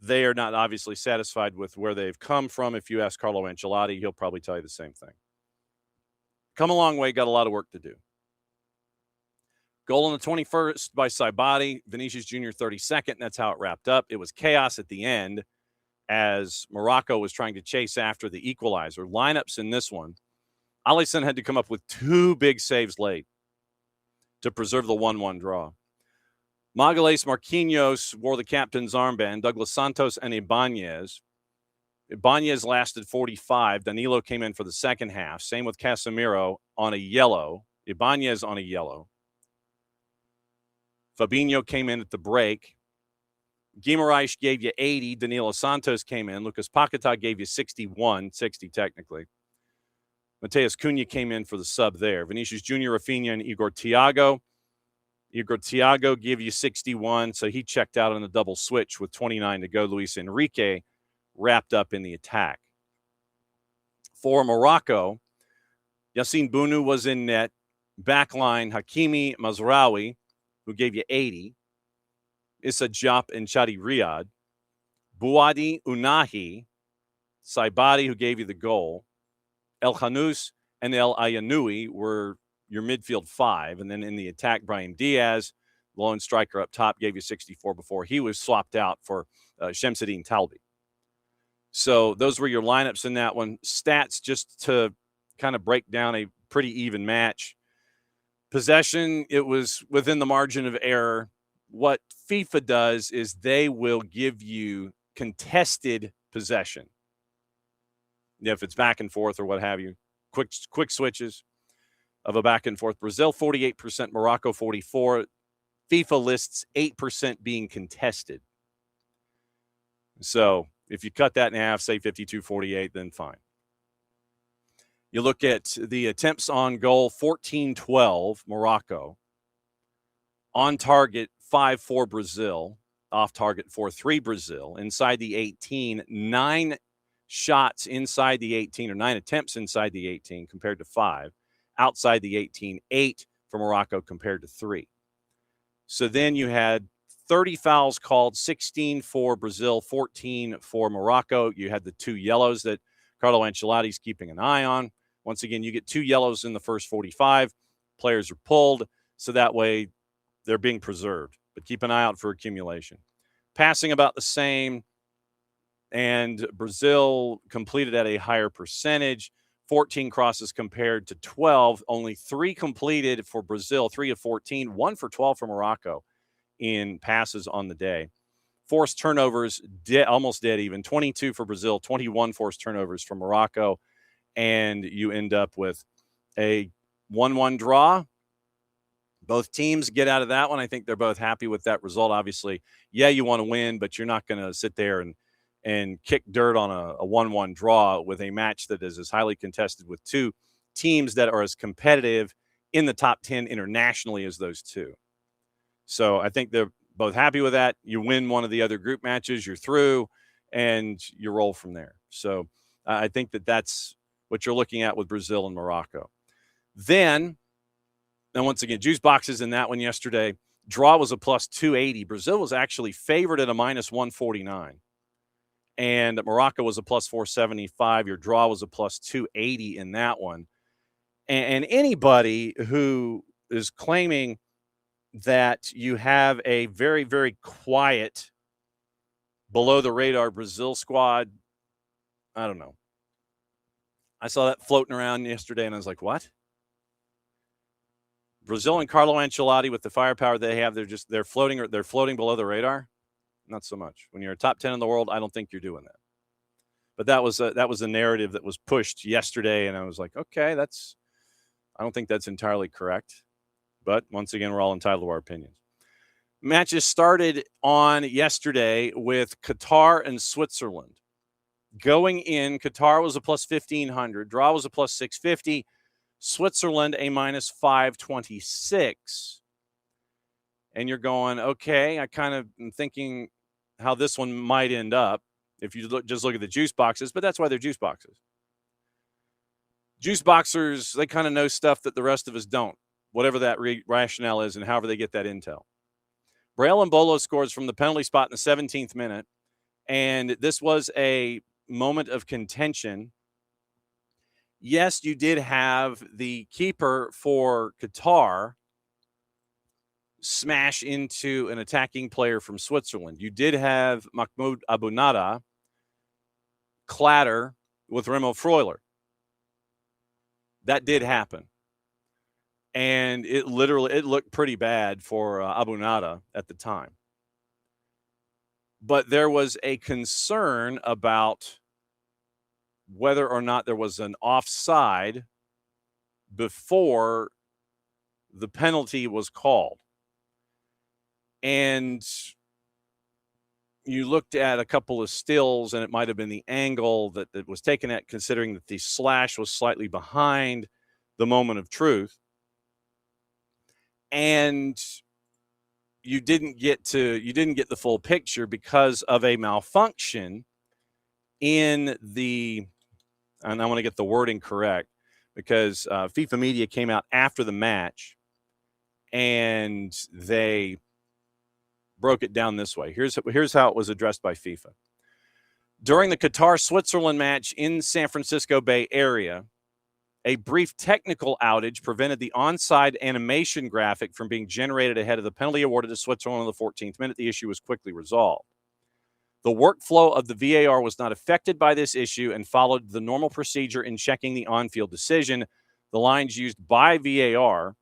they are not obviously satisfied with where they've come from. If you ask Carlo Ancelotti, he'll probably tell you the same thing. Come a long way, got a lot of work to do. Goal on the 21st by Saibati, Vinicius Jr. 32nd, and that's how it wrapped up. It was chaos at the end as Morocco was trying to chase after the equalizer. Lineups in this one, Alisson had to come up with 2 big saves late to preserve the 1-1 draw. Magalhães Marquinhos wore the captain's armband, Douglas Santos and Ibanez. Ibanez lasted 45. Danilo came in for the second half. Same with Casemiro on a yellow. Ibanez on a yellow. Fabinho came in at the break. Guimarães gave you 80. Danilo Santos came in. Lucas Paquetá gave you 61, 60 technically. Mateus Cunha came in for the sub there. Vinicius Jr., Rafinha, and Igor Thiago. Igor Thiago gave you 61, so he checked out on the double switch with 29 to go. Luis Enrique wrapped up in the attack. For Morocco, Yassine Bounou was in net. Backline, Hakimi Mazraoui, who gave you 80. Issa Diop and Chadi Riyad. Bouadi Unahi, Saibati, who gave you the goal. El Khanous and El Ayanoui were your midfield 5. And then in the attack, Brahim Diaz, lone striker up top, gave you 64 before he was swapped out for Shamsuddin Talbi. So those were your lineups in that one. Stats, just to kind of break down a pretty even match. Possession, it was within the margin of error. What FIFA does is they will give you contested possession. If it's back and forth or what have you, quick switches of a back and forth. Brazil 48%, Morocco 44%. FIFA lists 8% being contested. So if you cut that in half, say 52-48, then fine. You look at the attempts on goal, 14-12, Morocco. On target, 5-4 Brazil. Off target, 4-3 Brazil. Inside the 18, 9 shots inside the 18, or 9 attempts inside the 18 compared to 5. Outside the 18, 8 for Morocco compared to 3. So then you had 30 fouls called, 16 for Brazil, 14 for Morocco. You had the 2 yellows that Carlo Ancelotti's keeping an eye on. Once again, you get 2 yellows in the first 45. Players are pulled, so that way they're being preserved. But keep an eye out for accumulation. Passing about the same, and Brazil completed at a higher percentage. 14 crosses compared to 12. Only 3 completed for Brazil, 3 of 14, 1 for 12 for Morocco in passes on the day. Forced turnovers, almost dead even. 22 for Brazil, 21 forced turnovers for Morocco. And you end up with a 1-1 draw. Both teams get out of that one. I think they're both happy with that result. Obviously, yeah, you want to win, but you're not going to sit there and kick dirt on a 1-1 draw with a match that is as highly contested with 2 teams that are as competitive in the top 10 internationally as those 2. So I think they're both happy with that. You win one of the other group matches, you're through, and you roll from there. So I think that's what you're looking at with Brazil and Morocco. Then, and once again, juice boxes in that one yesterday. Draw was a plus 280. Brazil was actually favored at a minus 149. And Morocco was a plus 475. Your draw was a plus 280 in that one. And anybody who is claiming that you have a very, very quiet, below-the-radar Brazil squad, I don't know. I saw that floating around yesterday, and I was like, what? Brazil and Carlo Ancelotti, with the firepower they have, they're floating below the radar? Not so much. When you're a top 10 in the world, I don't think you're doing that. But that was a narrative that was pushed yesterday, and I was like, okay, I don't think that's entirely correct. But once again, we're all entitled to our opinions. Matches started on yesterday with Qatar and Switzerland. Going in, Qatar was a plus 1,500. Draw was a plus 650. Switzerland a minus 526. and you're going, okay, I kind of am thinking how this one might end up if you just look at the juice boxes, but that's why they're juice boxes. Juice boxers, they kind of know stuff that the rest of us don't, whatever that rationale is and however they get that intel. Braille Mbolo scores from the penalty spot in the 17th minute, and this was a moment of contention. Yes, you did have the keeper for Qatar smash into an attacking player from Switzerland. You did have Mahmoud Abunada clatter with Remo Freuler. That did happen. And it looked pretty bad for Abunada at the time. But there was a concern about whether or not there was an offside before the penalty was called. And you looked at a couple of stills, and it might have been the angle that was taken at, considering that the slash was slightly behind the moment of truth. And you didn't get the full picture because of a malfunction in the, and I want to get the wording correct, because FIFA Media came out after the match and they broke it down this way. Here's how it was addressed by FIFA. During the Qatar-Switzerland match in San Francisco Bay Area, a brief technical outage prevented the onside animation graphic from being generated ahead of the penalty awarded to Switzerland in the 14th minute. The issue was quickly resolved. The workflow of the VAR was not affected by this issue and followed the normal procedure in checking the on-field decision. The lines used by VAR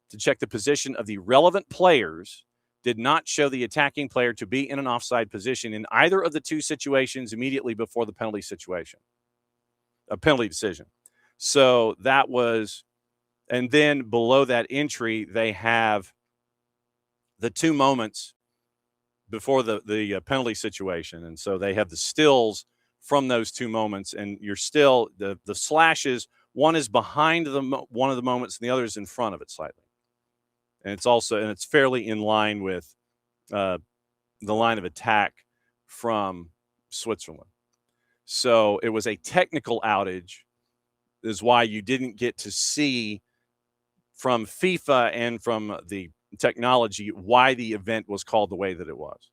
to check the position of the relevant players did not show the attacking player to be in an offside position in either of the two situations immediately before the penalty decision. So that was, and then below that entry, they have the two moments before the penalty situation. And so they have the stills from those two moments, and you're still, the slashes, one is behind one of the moments and the other is in front of it slightly. And it's fairly in line with the line of attack from Switzerland. So it was a technical outage, is why you didn't get to see from FIFA and from the technology why the event was called the way that it was.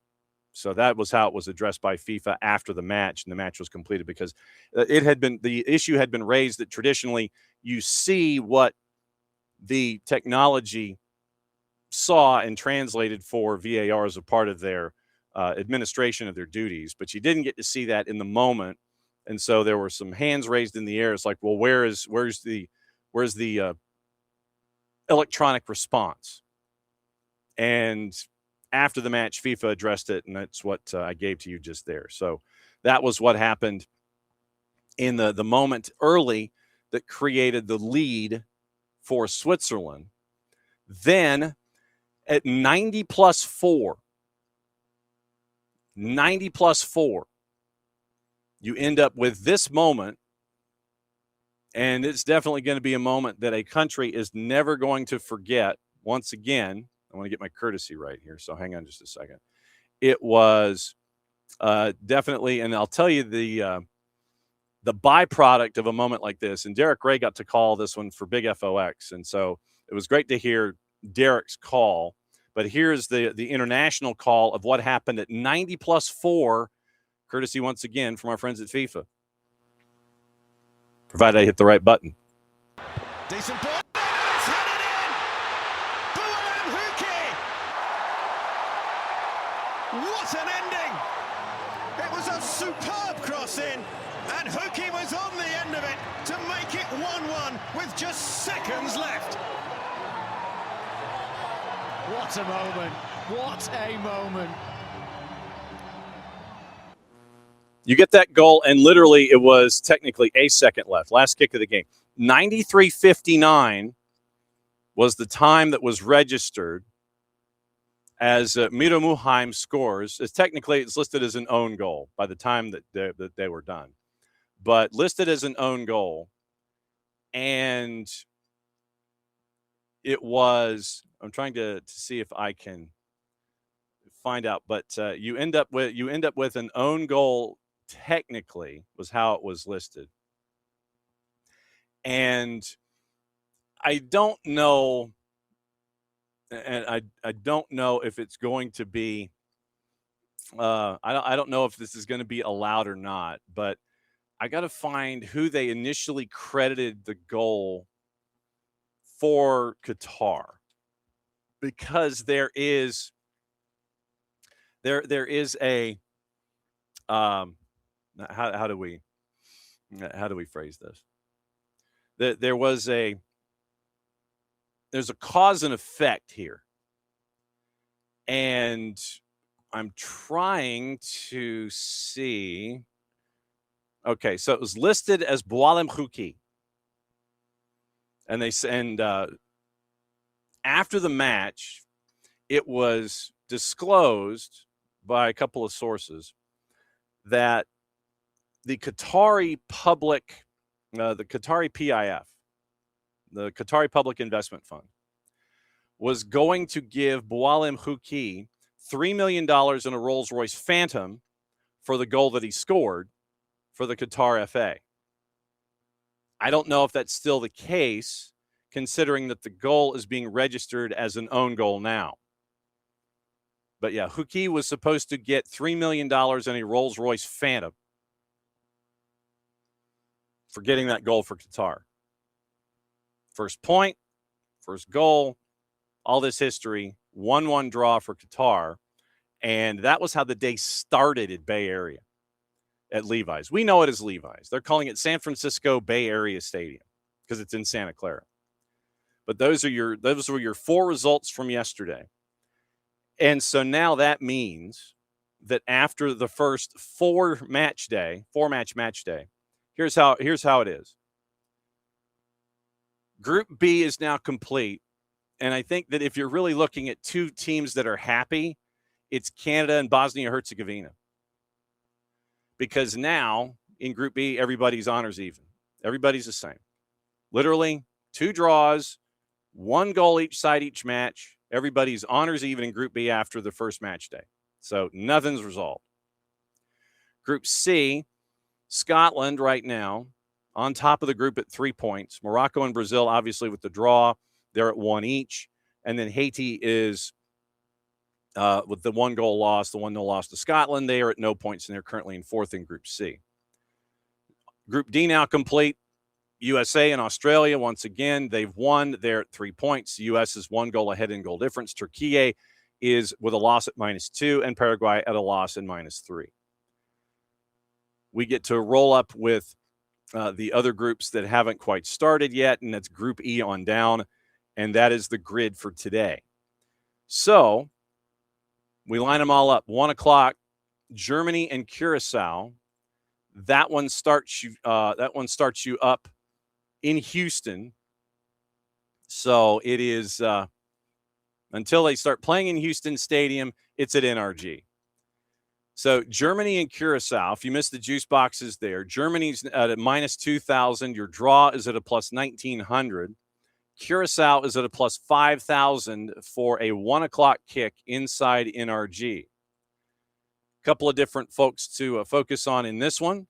So that was how it was addressed by FIFA after the match, and the match was completed, because the issue had been raised that traditionally you see what the technology saw and translated for VAR as a part of their administration of their duties, but you didn't get to see that in the moment. And so there were some hands raised in the air. It's like, well, where's the electronic response? And after the match, FIFA addressed it, and that's what I gave to you just there. So that was what happened in the moment early that created the lead for Switzerland. Then at 90 plus 4, you end up with this moment, and it's definitely going to be a moment that a country is never going to forget. Once again, I want to get my courtesy right here, so hang on just a second. It was definitely, and I'll tell you the byproduct of a moment like this, and Derek Ray got to call this one for Big FOX, and so it was great to hear Derek's call. But here's the international call of what happened at 90 plus 4, courtesy once again from our friends at FIFA. Provided I hit the right button. Decent ball. It's headed in. Boualem Houki. What an ending. It was a superb cross in, and Houki was on the end of it to make it 1-1 with just seconds left. What a moment. What a moment. You get that goal, and literally it was technically a second left. Last kick of the game. 93:59 was the time that was registered as Miro Muheim scores. It's listed as an own goal by the time that they were done. But listed as an own goal. And it was, I'm trying to see if I can find out, but you end up with an own goal. Technically, was how it was listed, and I don't know, and I don't know if it's going to be. I don't know if this is going to be allowed or not, but I got to find who they initially credited the goal for Qatar, because there is a how do we phrase this? There's a cause and effect here, and I'm trying to see. Okay, so it was listed as Boualem Khouki, and after the match, it was disclosed by a couple of sources that the Qatari public, the Qatari PIF, the Qatari Public Investment Fund, was going to give Boualem Khouki $3 million in a Rolls-Royce Phantom for the goal that he scored for the Qatar FA. I don't know if that's still the case, considering that the goal is being registered as an own goal now. But yeah, Khouki was supposed to get $3 million in a Rolls-Royce Phantom for getting that goal for Qatar. First point, first goal, all this history, 1-1 draw for Qatar. And that was how the day started at Bay Area at Levi's. We know it as Levi's. They're calling it San Francisco Bay Area Stadium because it's in Santa Clara. But those were your 4 results from yesterday. And so now that means that after the first 4-match match day, here's how it is. Group B is now complete. And I think that if you're really looking at 2 teams that are happy, it's Canada and Bosnia-Herzegovina. Because now in Group B, everybody's honors even. Everybody's the same. Literally 2 draws, 1 goal each side each match. Everybody's honors even in Group B after the first match day. So nothing's resolved. Group C, Scotland right now on top of the group at 3 points. Morocco and Brazil, obviously, with the draw, they're at 1 each. And then Haiti is with the 1-goal loss, the 1-0 loss to Scotland. They are at no points, and they're currently in 4th in Group C. Group D now complete. USA and Australia, once again, they've won. They're at 3 points. The U.S. is 1 goal ahead in goal difference. Turkey is with a loss at -2, and Paraguay at a loss in -3. We get to roll up with the other groups that haven't quite started yet, and that's Group E on down, and that is the grid for today. So we line them all up. 1 o'clock, Germany and Curacao. That one starts you up in Houston. So it is until they start playing in Houston Stadium, it's at NRG. So Germany and Curacao, if you missed the juice boxes there, Germany's at a -2,000. Your draw is at a +1,900. Curacao is at a +5,000 for a 1 o'clock kick inside NRG. A couple of different folks to focus on in this one.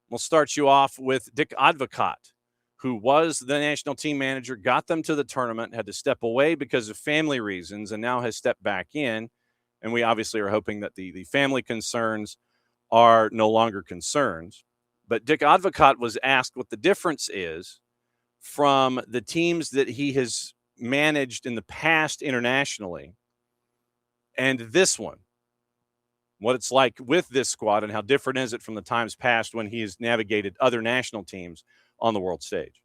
We'll start you off with Dick Advocaat, who was the national team manager, got them to the tournament, had to step away because of family reasons, and now has stepped back in. And we obviously are hoping that the family concerns are no longer concerns. But Dick Advocaat was asked what the difference is from the teams that he has managed in the past internationally and this one, what it's like with this squad and how different is it from the times past when he has navigated other national teams on the world stage.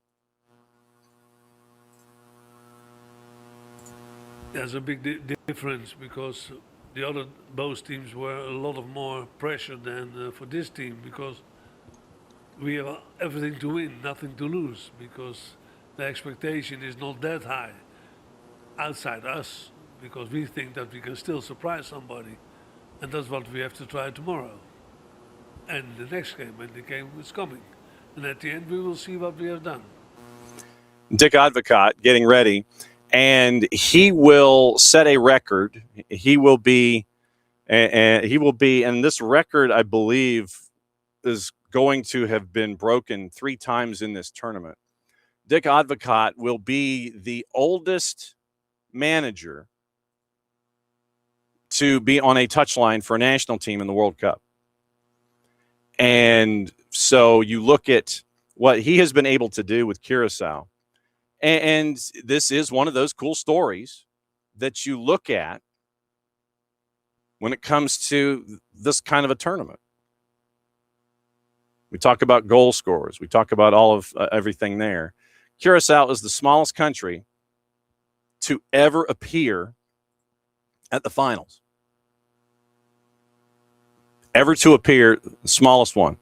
There's a big difference because the other both teams were a lot of more pressure than for this team, because we have everything to win, nothing to lose, because the expectation is not that high outside us, because we think that we can still surprise somebody, and that's what we have to try tomorrow and the next game, and the game is coming, and at the end we will see what we have done. Dick Advocaat getting ready, and he will set a record. He will be And he will be, and this record, I believe, is going to have been broken 3 times in this tournament. Dick Advocaat will be the oldest manager to be on a touchline for a national team in the World Cup. And so you look at what he has been able to do with Curacao. And this is one of those cool stories that you look at when it comes to this kind of a tournament. We talk about goal scorers. We talk about all of everything there. Curacao is the smallest country to ever appear at the finals. Ever to appear, the smallest one.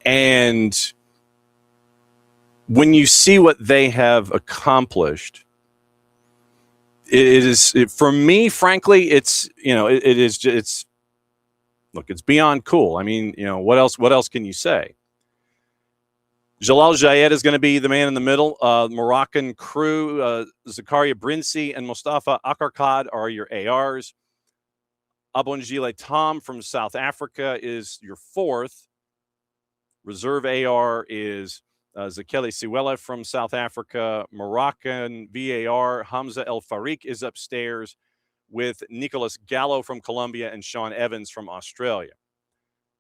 And when you see what they have accomplished, for me, frankly, it's beyond cool. I mean, what else can you say? Jalal Jayed is going to be the man in the middle. Moroccan crew, Zakaria Brinsi and Mustafa Akarkad are your ARs. Abongile Tom from South Africa is your 4th. Reserve AR is Zakele Siwela from South Africa. Moroccan VAR, Hamza El Farik is upstairs with Nicolas Gallo from Colombia and Sean Evans from Australia.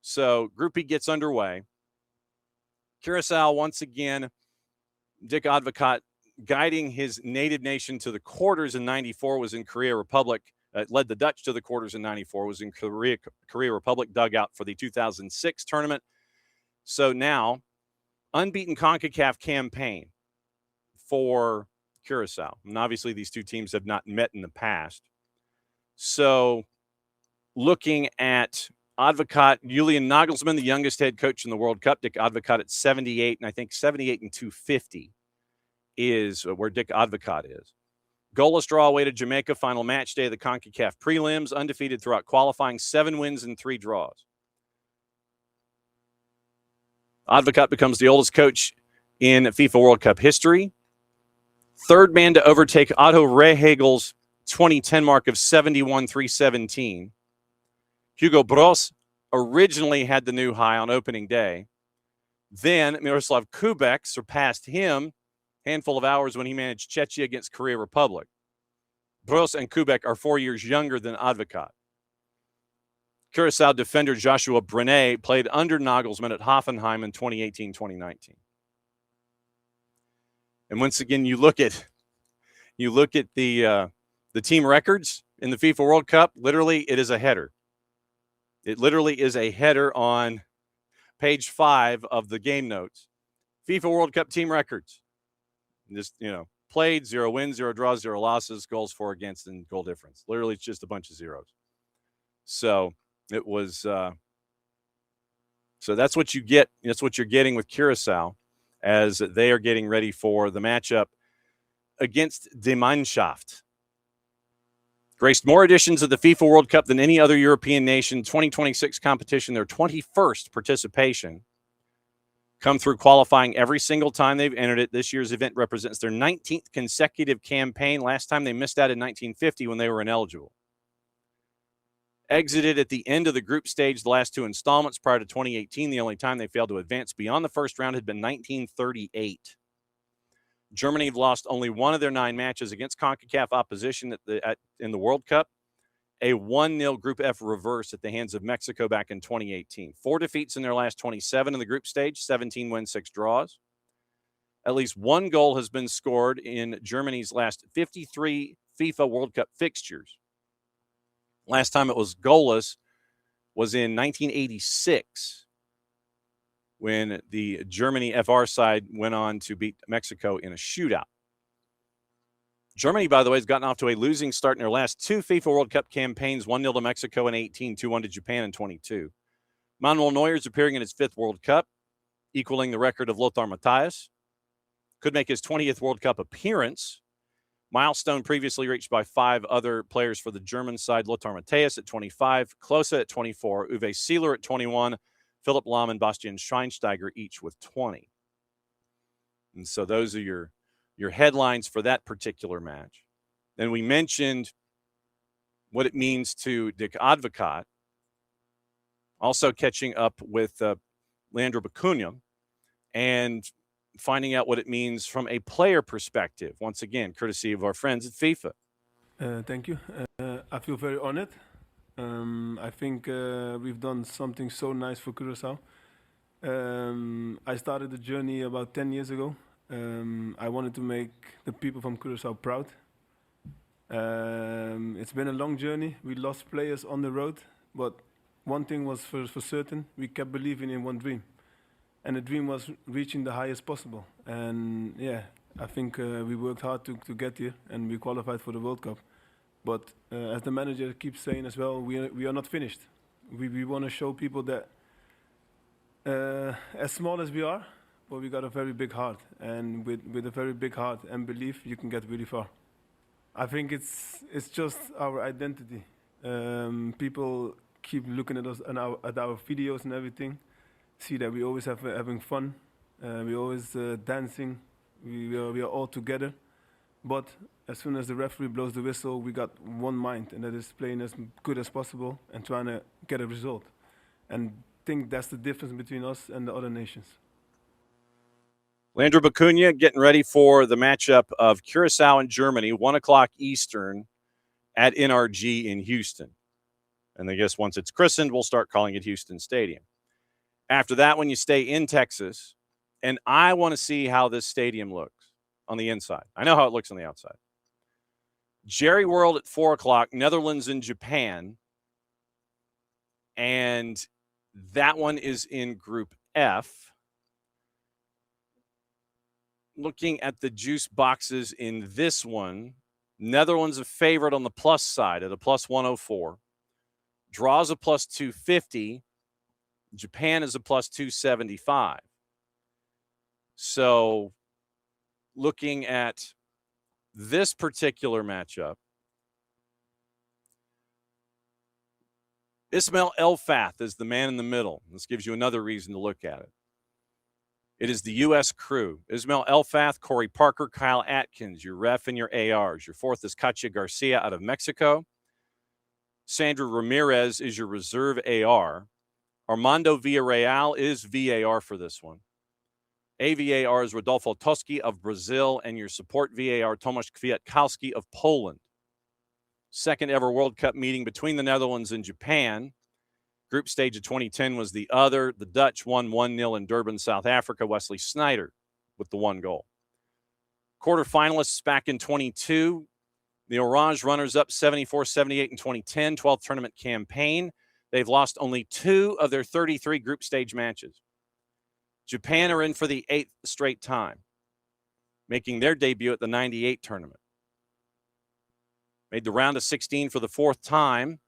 So Group E gets underway. Curacao, once again, Dick Advocaat guiding his native nation to the quarters in 94 was in Korea Republic. Led the Dutch to the quarters in 94, was in Korea Republic dugout for the 2006 tournament. So now, unbeaten CONCACAF campaign for Curacao. And obviously, these two teams have not met in the past. So, looking at Advocaat, Julian Nagelsmann, the youngest head coach in the World Cup. Dick Advocaat at 78, and I think 78 and 250 is where Dick Advocaat is. Goalless draw away to Jamaica, final match day of the CONCACAF prelims, undefeated throughout qualifying, 7 wins and 3 draws. Advocaat becomes the oldest coach in FIFA World Cup history. 3rd man to overtake Otto Rehagel's 2010 mark of 71-317. Hugo Broos originally had the new high on opening day. Then Miroslav Kubek surpassed him a handful of hours when he managed Czechia against Korea Republic. Broos and Kubek are 4 years younger than Advocaat. Curacao defender Joshua Brené played under Nagelsmann at Hoffenheim in 2018-2019. And once again, you look at the team records in the FIFA World Cup. Literally, it is a header. It literally is a header on page 5 of the game notes. FIFA World Cup team records. Just, played, 0 wins, 0 draws, 0 losses, goals for, against, and goal difference. Literally, it's just a bunch of zeros. So it was. So that's what you get. That's what you're getting with Curacao as they are getting ready for the matchup against Die Mannschaft. Graced more editions of the FIFA World Cup than any other European nation. 2026 competition, their 21st participation. Come through qualifying every single time they've entered it. This year's event represents their 19th consecutive campaign. Last time they missed out in 1950 when they were ineligible. Exited at the end of the group stage, the last 2 installments prior to 2018. The only time they failed to advance beyond the first round had been 1938. Germany have lost only 1 of their 9 matches against CONCACAF opposition in the World Cup. A 1-0 Group F reverse at the hands of Mexico back in 2018. 4 defeats in their last 27 in the group stage, 17 wins, 6 draws. At least 1 goal has been scored in Germany's last 53 FIFA World Cup fixtures. Last time it was goalless was in 1986 when the Germany FR side went on to beat Mexico in a shootout. Germany, by the way, has gotten off to a losing start in their last 2 FIFA World Cup campaigns, 1-0 to Mexico in 18, 2-1 to Japan in 22. Manuel Neuer is appearing in his 5th World Cup, equaling the record of Lothar Matthäus. Could make his 20th World Cup appearance. Milestone previously reached by 5 other players for the German side. Lothar Matthäus at 25, Klose at 24, Uwe Seeler at 21, Philipp Lahm and Bastian Schweinsteiger each with 20. And so those are your headlines for that particular match. Then we mentioned what it means to Dick Advocat, also catching up with Leandro Bacuna, and finding out what it means from a player perspective, once again, courtesy of our friends at FIFA. Thank you. I feel very honored. I think we've done something so nice for Curaçao. I started the journey about 10 years ago. I wanted to make the people from Curaçao proud. It's been a long journey. We lost players on the road, but one thing was for certain, we kept believing in one dream. And the dream was reaching the highest possible. And yeah, I think we worked hard to get here, and we qualified for the World Cup. But as the manager keeps saying as well, we are not finished. We want to show people that as small as we are, but we got a very big heart. And with a very big heart and belief, you can get really far. I think it's just our identity. People keep looking at us and at our videos and everything, see that we always having fun, we always dancing, we are all together. But as soon as the referee blows the whistle, we got one mind, and that is playing as good as possible and trying to get a result. And I think that's the difference between us and the other nations. Leandro Bacuna getting ready for the matchup of Curaçao and Germany, 1 o'clock Eastern at NRG in Houston. And I guess once it's christened, we'll start calling it Houston Stadium. After that, when you stay in Texas, and I want to see how this stadium looks on the inside. I know how it looks on the outside. Jerry World at 4 o'clock, Netherlands and Japan. And that one is in Group F. Looking at the juice boxes in this one, Netherlands a favorite on the plus side at a plus 104. Draws a plus 250. Japan is a plus 275. So looking at this particular matchup, Ismail Elfath is the man in the middle. This gives you another reason to look at it. It is the U.S. crew. Ismail Elfath, Corey Parker, Kyle Atkins, your ref and your ARs. Your fourth is Katya Garcia out of Mexico. Sandra Ramirez is your reserve AR. Armando Villarreal is VAR for this one. AVAR is Rodolfo Toski of Brazil, and your support VAR, Tomasz Kwiatkowski of Poland. Second ever World Cup meeting between the Netherlands and Japan. Group stage of 2010 was the other. The Dutch won 1-0 in Durban, South Africa. Wesley Sneijder with the one goal. Quarterfinalists back in 22. The Orange runners-up 74-78 in 2010, 12th tournament campaign. They've lost only 2 of their 33 group stage matches. Japan are in for the 8th straight time, making their debut at the 98 tournament. Made the round of 16 for the 4th time,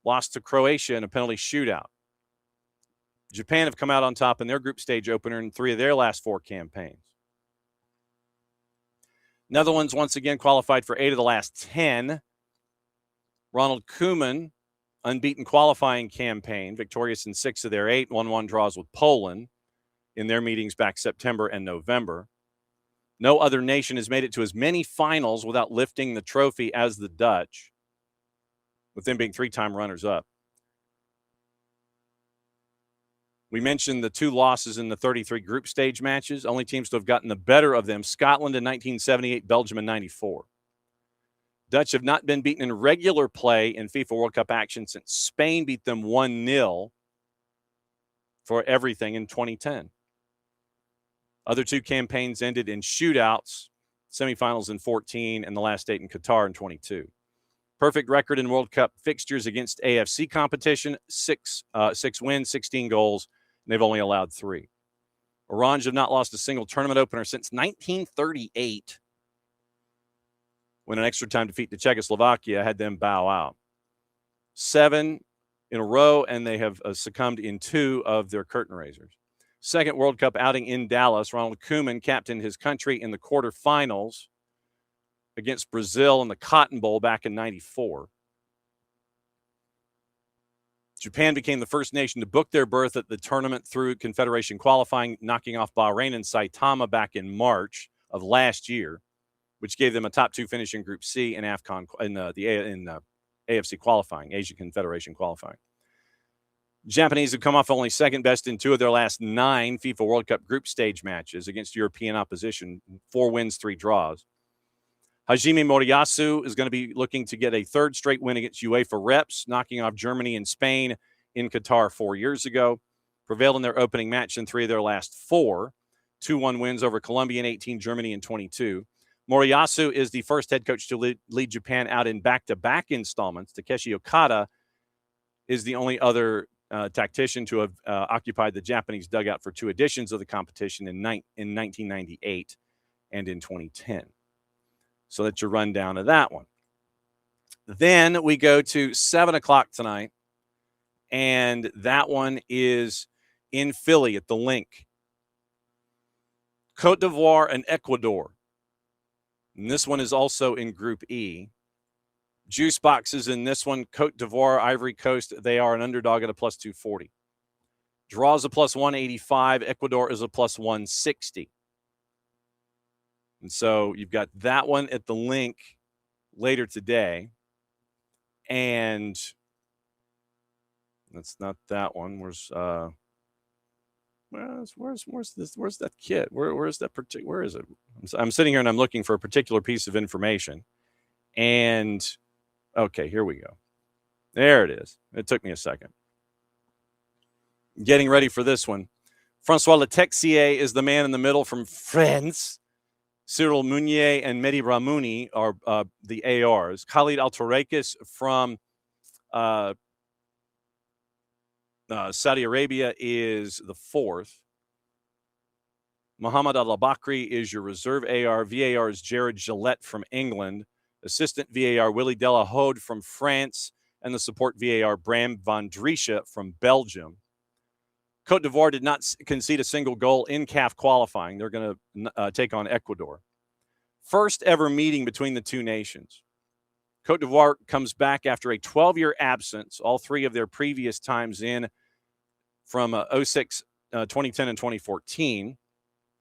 lost to Croatia in a penalty shootout. Japan have come out on top in their group stage opener in 3 of their last 4 campaigns. Netherlands once again qualified for 8 of the last 10. Ronald Koeman, unbeaten qualifying campaign, victorious in 6 of their 8, 1-1 draws with Poland in their meetings back September and November. No other nation has made it to as many finals without lifting the trophy as the Dutch, with them being 3-time runners-up. We mentioned the 2 losses in the 33 group stage matches. Only teams to have gotten the better of them, Scotland in 1978, Belgium in 94. Dutch have not been beaten in regular play in FIFA World Cup action since Spain beat them 1-0 for everything in 2010. Other 2 campaigns ended in shootouts, semifinals in 14 and the last 8 in Qatar in 22. Perfect record in World Cup fixtures against AFC competition, 6 wins, 16 goals, and they've only allowed 3. Orange have not lost a single tournament opener since 1938, when an extra time defeat to Czechoslovakia had them bow out. 7 in a row, and they have succumbed in 2 of their curtain raisers. Second World Cup outing in Dallas, Ronald Koeman captained his country in the quarterfinals against Brazil in the Cotton Bowl back in 94. Japan became the first nation to book their berth at the tournament through Confederation qualifying, knocking off Bahrain and Saitama back in March of last year, which gave them a top 2 finish in Group C and AFCON in AFC qualifying, Asian Confederation qualifying. Japanese have come off only second best in 2 of their last 9 FIFA World Cup group stage matches against European opposition, 4 wins, 3 draws. Hajime Moriyasu is going to be looking to get a 3rd straight win against UEFA reps, knocking off Germany and Spain in Qatar 4 years ago. Prevailed in their opening match in 3 of their last 4. 2-1 wins over Colombia in 18, Germany in 22. Moriyasu is the first head coach to lead Japan out in back-to-back installments. Takeshi Okada is the only other tactician to have occupied the Japanese dugout for 2 editions of the competition in 1998 and in 2010. So that's your rundown of that one. Then we go to 7 o'clock tonight, and that one is in Philly at the Link. Côte d'Ivoire and Ecuador. And this one is also in Group E. Juice boxes in this one, Côte d'Ivoire, Ivory Coast, they are an underdog at a plus 240. Draws a plus 185. Ecuador is a plus 160. And so you've got that one at the Link later today. And that's not that one. Where's that kit? Where is that particular? Where is it? I'm sitting here and I'm looking for a particular piece of information. And okay, here we go. There it is. It took me a second. Getting ready for this one. Francois Letexier is the man in the middle from France. Cyril Meunier and Mehdi Ramouni are the ARs. Khalid Altarekis from Saudi Arabia is the 4th. Mohamed Al-Bakri is your reserve AR. VAR is Jared Gillette from England. Assistant VAR Willy Delahode from France. And the support VAR Bram van Driesche from Belgium. Côte d'Ivoire did not concede a single goal in CAF qualifying. They're going to take on Ecuador. First ever meeting between the two nations. Côte d'Ivoire comes back after a 12-year absence, all 3 of their previous times in from 06, 2010, and 2014.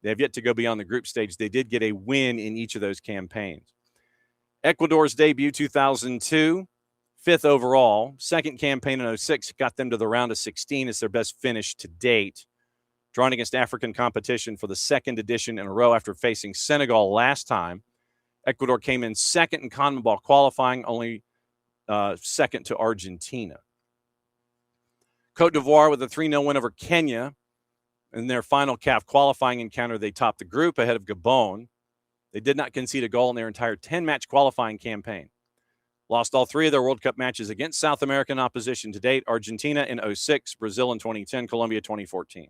They have yet to go beyond the group stage. They did get a win in each of those campaigns. Ecuador's debut 2002, 5th overall. Second campaign in 06 got them to the round of 16. It's their best finish to date. Drawn against African competition for the 2nd edition in a row after facing Senegal last time. Ecuador came in 2nd in CONMEBOL qualifying, only 2nd to Argentina. Côte d'Ivoire with a 3-0 win over Kenya. In their final CAF qualifying encounter, they topped the group ahead of Gabon. They did not concede a goal in their entire 10-match qualifying campaign. Lost all 3 of their World Cup matches against South American opposition to date. Argentina in 06, Brazil in 2010, Colombia 2014.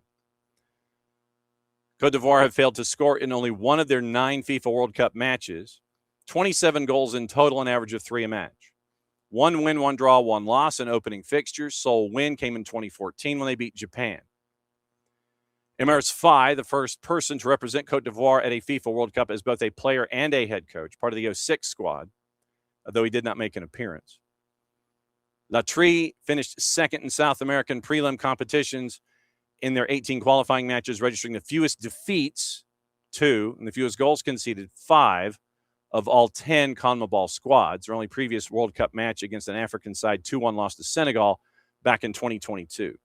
Côte d'Ivoire have failed to score in only 1 of their 9 FIFA World Cup matches. 27 goals in total, an average of 3 a match. 1 win, 1 draw, 1 loss in opening fixtures. Sole win came in 2014 when they beat Japan. Emeritus Faye, the first person to represent Côte d'Ivoire at a FIFA World Cup as both a player and a head coach, part of the 06 squad, though he did not make an appearance. Latry finished 2nd in South American prelim competitions in their 18 qualifying matches, registering the fewest defeats, 2, and the fewest goals conceded, 5, of all 10 CONMEBOL squads. Their only previous World Cup match against an African side, 2-1 loss to Senegal back in 2022.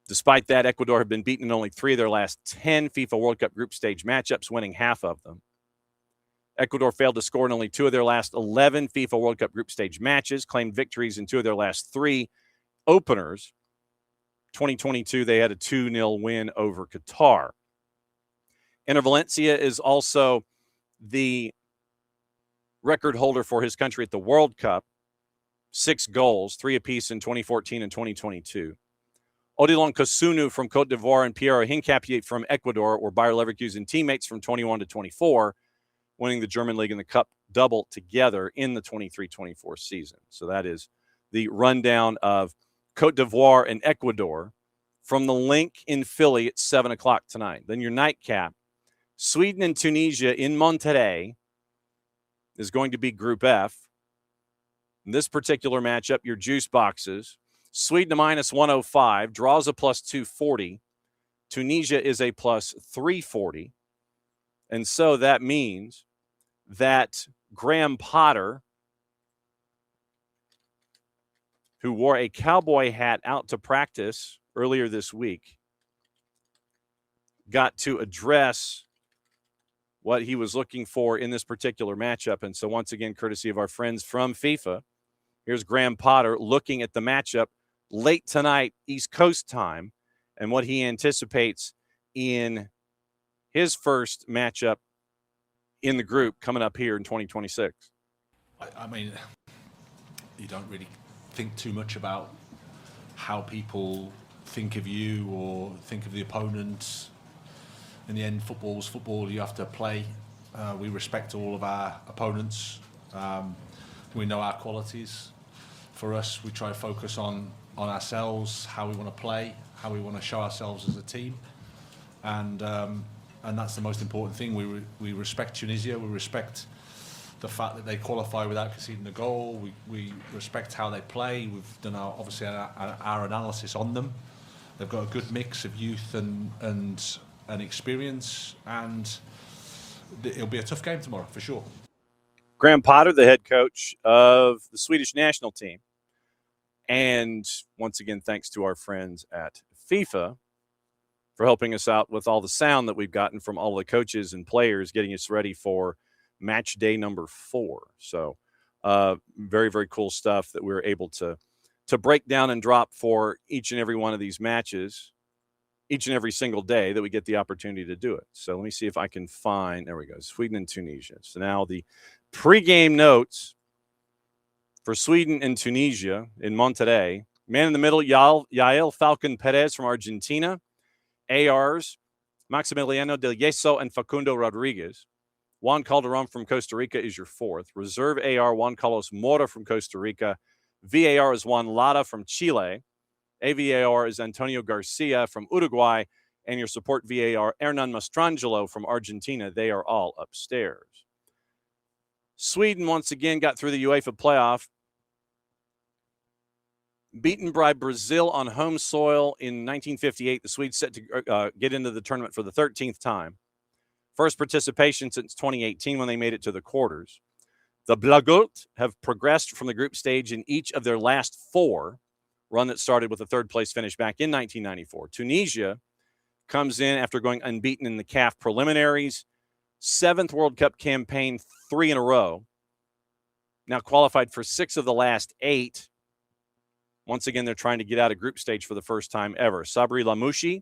Despite that, Ecuador have been beaten in only 3 of their last 10 FIFA World Cup group stage matchups, winning half of them. Ecuador failed to score in only 2 of their last 11 FIFA World Cup group stage matches, claimed victories in 2 of their last 3 openers. 2022, they had a 2-0 win over Qatar. Enter Valencia is also the record holder for his country at the World Cup. 6 goals, 3 apiece in 2014 and 2022. Odilon Kosunu from Côte d'Ivoire and Piero Hincapié from Ecuador were Bayer Leverkusen teammates from 21 to 24, winning the German League and the Cup double together in the 23-24 season. So that is the rundown of Côte d'Ivoire and Ecuador from the Link in Philly at 7 o'clock tonight. Then your nightcap, Sweden and Tunisia in Monterrey is going to be Group F. In this particular matchup, your juice boxes, Sweden a minus 105, draws a plus 240. Tunisia is a plus 340. And so that means that Graham Potter who wore a cowboy hat out to practice earlier this week, got to address what he was looking for in this particular matchup. And so once again, courtesy of our friends from FIFA, here's Graham Potter looking at the matchup late tonight, East Coast time, and what he anticipates in his first matchup in the group coming up here in 2026. I mean, you don't really think too much about how people think of you or think of the opponent. In the end, football's football. You have to play. We respect all of our opponents. We know our qualities. For us, we try to focus on ourselves, how we want to play, how we want to show ourselves as a team, and that's the most important thing. We respect Tunisia. We respect the fact that they qualify without conceding a goal. We respect how they play. We've done our analysis on them. They've got a good mix of youth and experience, and it'll be a tough game tomorrow for sure. Graham Potter, the head coach of the Swedish national team. And once again, thanks to our friends at FIFA for helping us out with all the sound that we've gotten from all the coaches and players, getting us ready for match day number 4. So very, very cool stuff that we're able to break down and drop for each and every one of these matches, each and every single day that we get the opportunity to do it. So let me see if I can find, there we go, Sweden and Tunisia. So now the pregame notes for Sweden and Tunisia in Monterrey. Man in the middle, Yael Falcon Perez from Argentina. ARs, Maximiliano Del Yeso and Facundo Rodriguez. Juan Calderon from Costa Rica is your 4th. Reserve AR, Juan Carlos Mora from Costa Rica. VAR is Juan Lara from Chile. AVAR is Antonio Garcia from Uruguay. And your support VAR, Hernan Mastrangelo from Argentina. They are all upstairs. Sweden once again got through the UEFA playoff. Beaten by Brazil on home soil in 1958, the Swedes set to get into the tournament for the 13th time. First participation since 2018 when they made it to the quarters. The Blaugrot have progressed from the group stage in each of their last 4, run that started with a 3rd-place finish back in 1994. Tunisia comes in after going unbeaten in the CAF preliminaries. 7th World Cup campaign, 3 in a row. Now qualified for 6 of the last 8. Once again, they're trying to get out of group stage for the first time ever. Sabri Lamouchi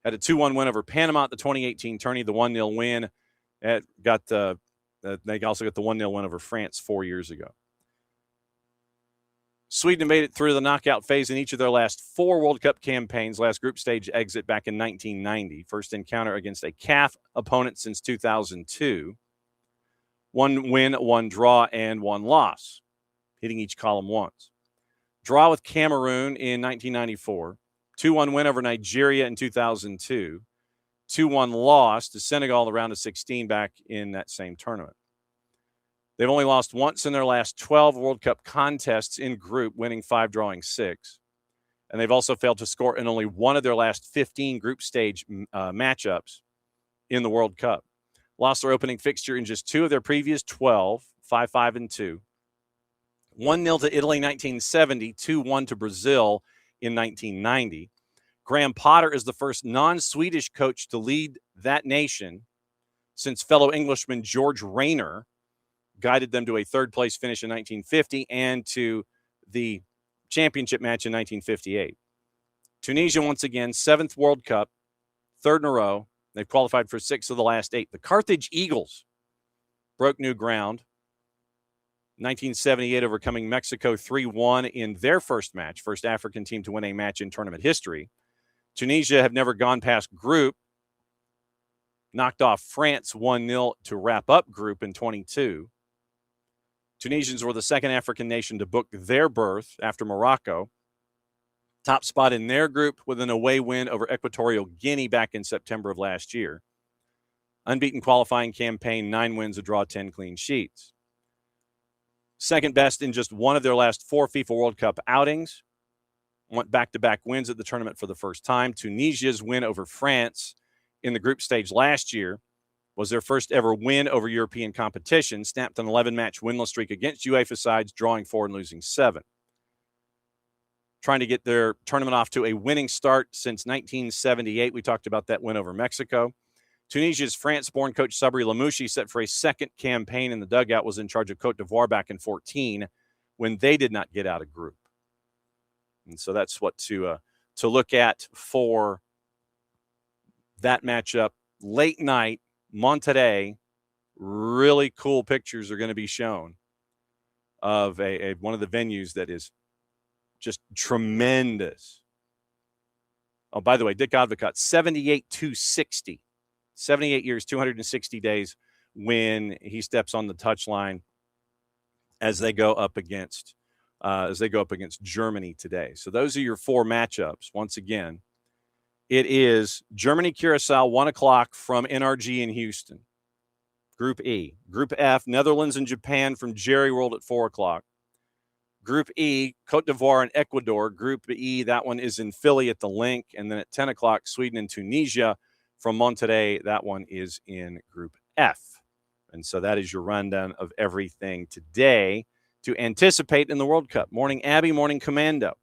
had a 2-1 win over Panama at the 2018 tourney, the 1-0 win. They also got the 1-0 win over France 4 years ago. Sweden made it through the knockout phase in each of their last 4 World Cup campaigns, last group stage exit back in 1990. First encounter against a CAF opponent since 2002. 1 win, 1 draw, and 1 loss, hitting each column once. Draw with Cameroon in 1994. 2-1 win over Nigeria in 2002. 2-1 loss to Senegal in the round of 16 back in that same tournament. They've only lost once in their last 12 World Cup contests in group, winning 5, drawing 6. And they've also failed to score in only one of their last 15 group stage matchups in the World Cup. Lost their opening fixture in just 2 of their previous 12, 5-5-2. 1-0 to Italy in 1970, 2-1 to Brazil in 1990. Graham Potter is the first non-Swedish coach to lead that nation since fellow Englishman George Rayner guided them to a 3rd-place finish in 1950 and to the championship match in 1958. Tunisia, once again, 7th World Cup, 3rd in a row. They've qualified for 6 of the last 8. The Carthage Eagles broke new ground. 1978 overcoming Mexico 3-1 in their first match, first African team to win a match in tournament history. Tunisia have never gone past group, knocked off France 1-0 to wrap up group in 22. Tunisians were the 2nd African nation to book their berth after Morocco. Top spot in their group with an away win over Equatorial Guinea back in September of last year. Unbeaten qualifying campaign, 9 wins, a draw, 10 clean sheets. 2nd best in just one of their last 4 FIFA World Cup outings. Went back-to-back wins at the tournament for the first time. Tunisia's win over France in the group stage last year was their first ever win over European competition. Snapped an 11-match winless streak against UEFA sides, drawing 4 and losing 7. trying to get their tournament off to a winning start since 1978. We talked about that win over Mexico. Tunisia's France-born coach Sabri Lamouchi, set for a second campaign in the dugout, was in charge of Côte d'Ivoire back in 2014 when they did not get out of group. And so that's what to look at for that matchup. Late night, Monterrey, really cool pictures are going to be shown of one of the venues that is just tremendous. Oh, by the way, Dick Advocat, 78-260. 78 years, 260 days when he steps on the touchline as they go up against Germany today. So those are your four matchups. Once again, it is Germany-Curacao, 1 o'clock from NRG in Houston. Group E. Group F, Netherlands and Japan from Jerry World at 4 o'clock. Group E, Côte d'Ivoire and Ecuador. Group E, that one is in Philly at the Link. And then at 10 o'clock, Sweden and Tunisia from Monterrey. That one is in Group F. And so that is your rundown of everything today to anticipate in the World Cup. Morning, Abby. Morning, Commando.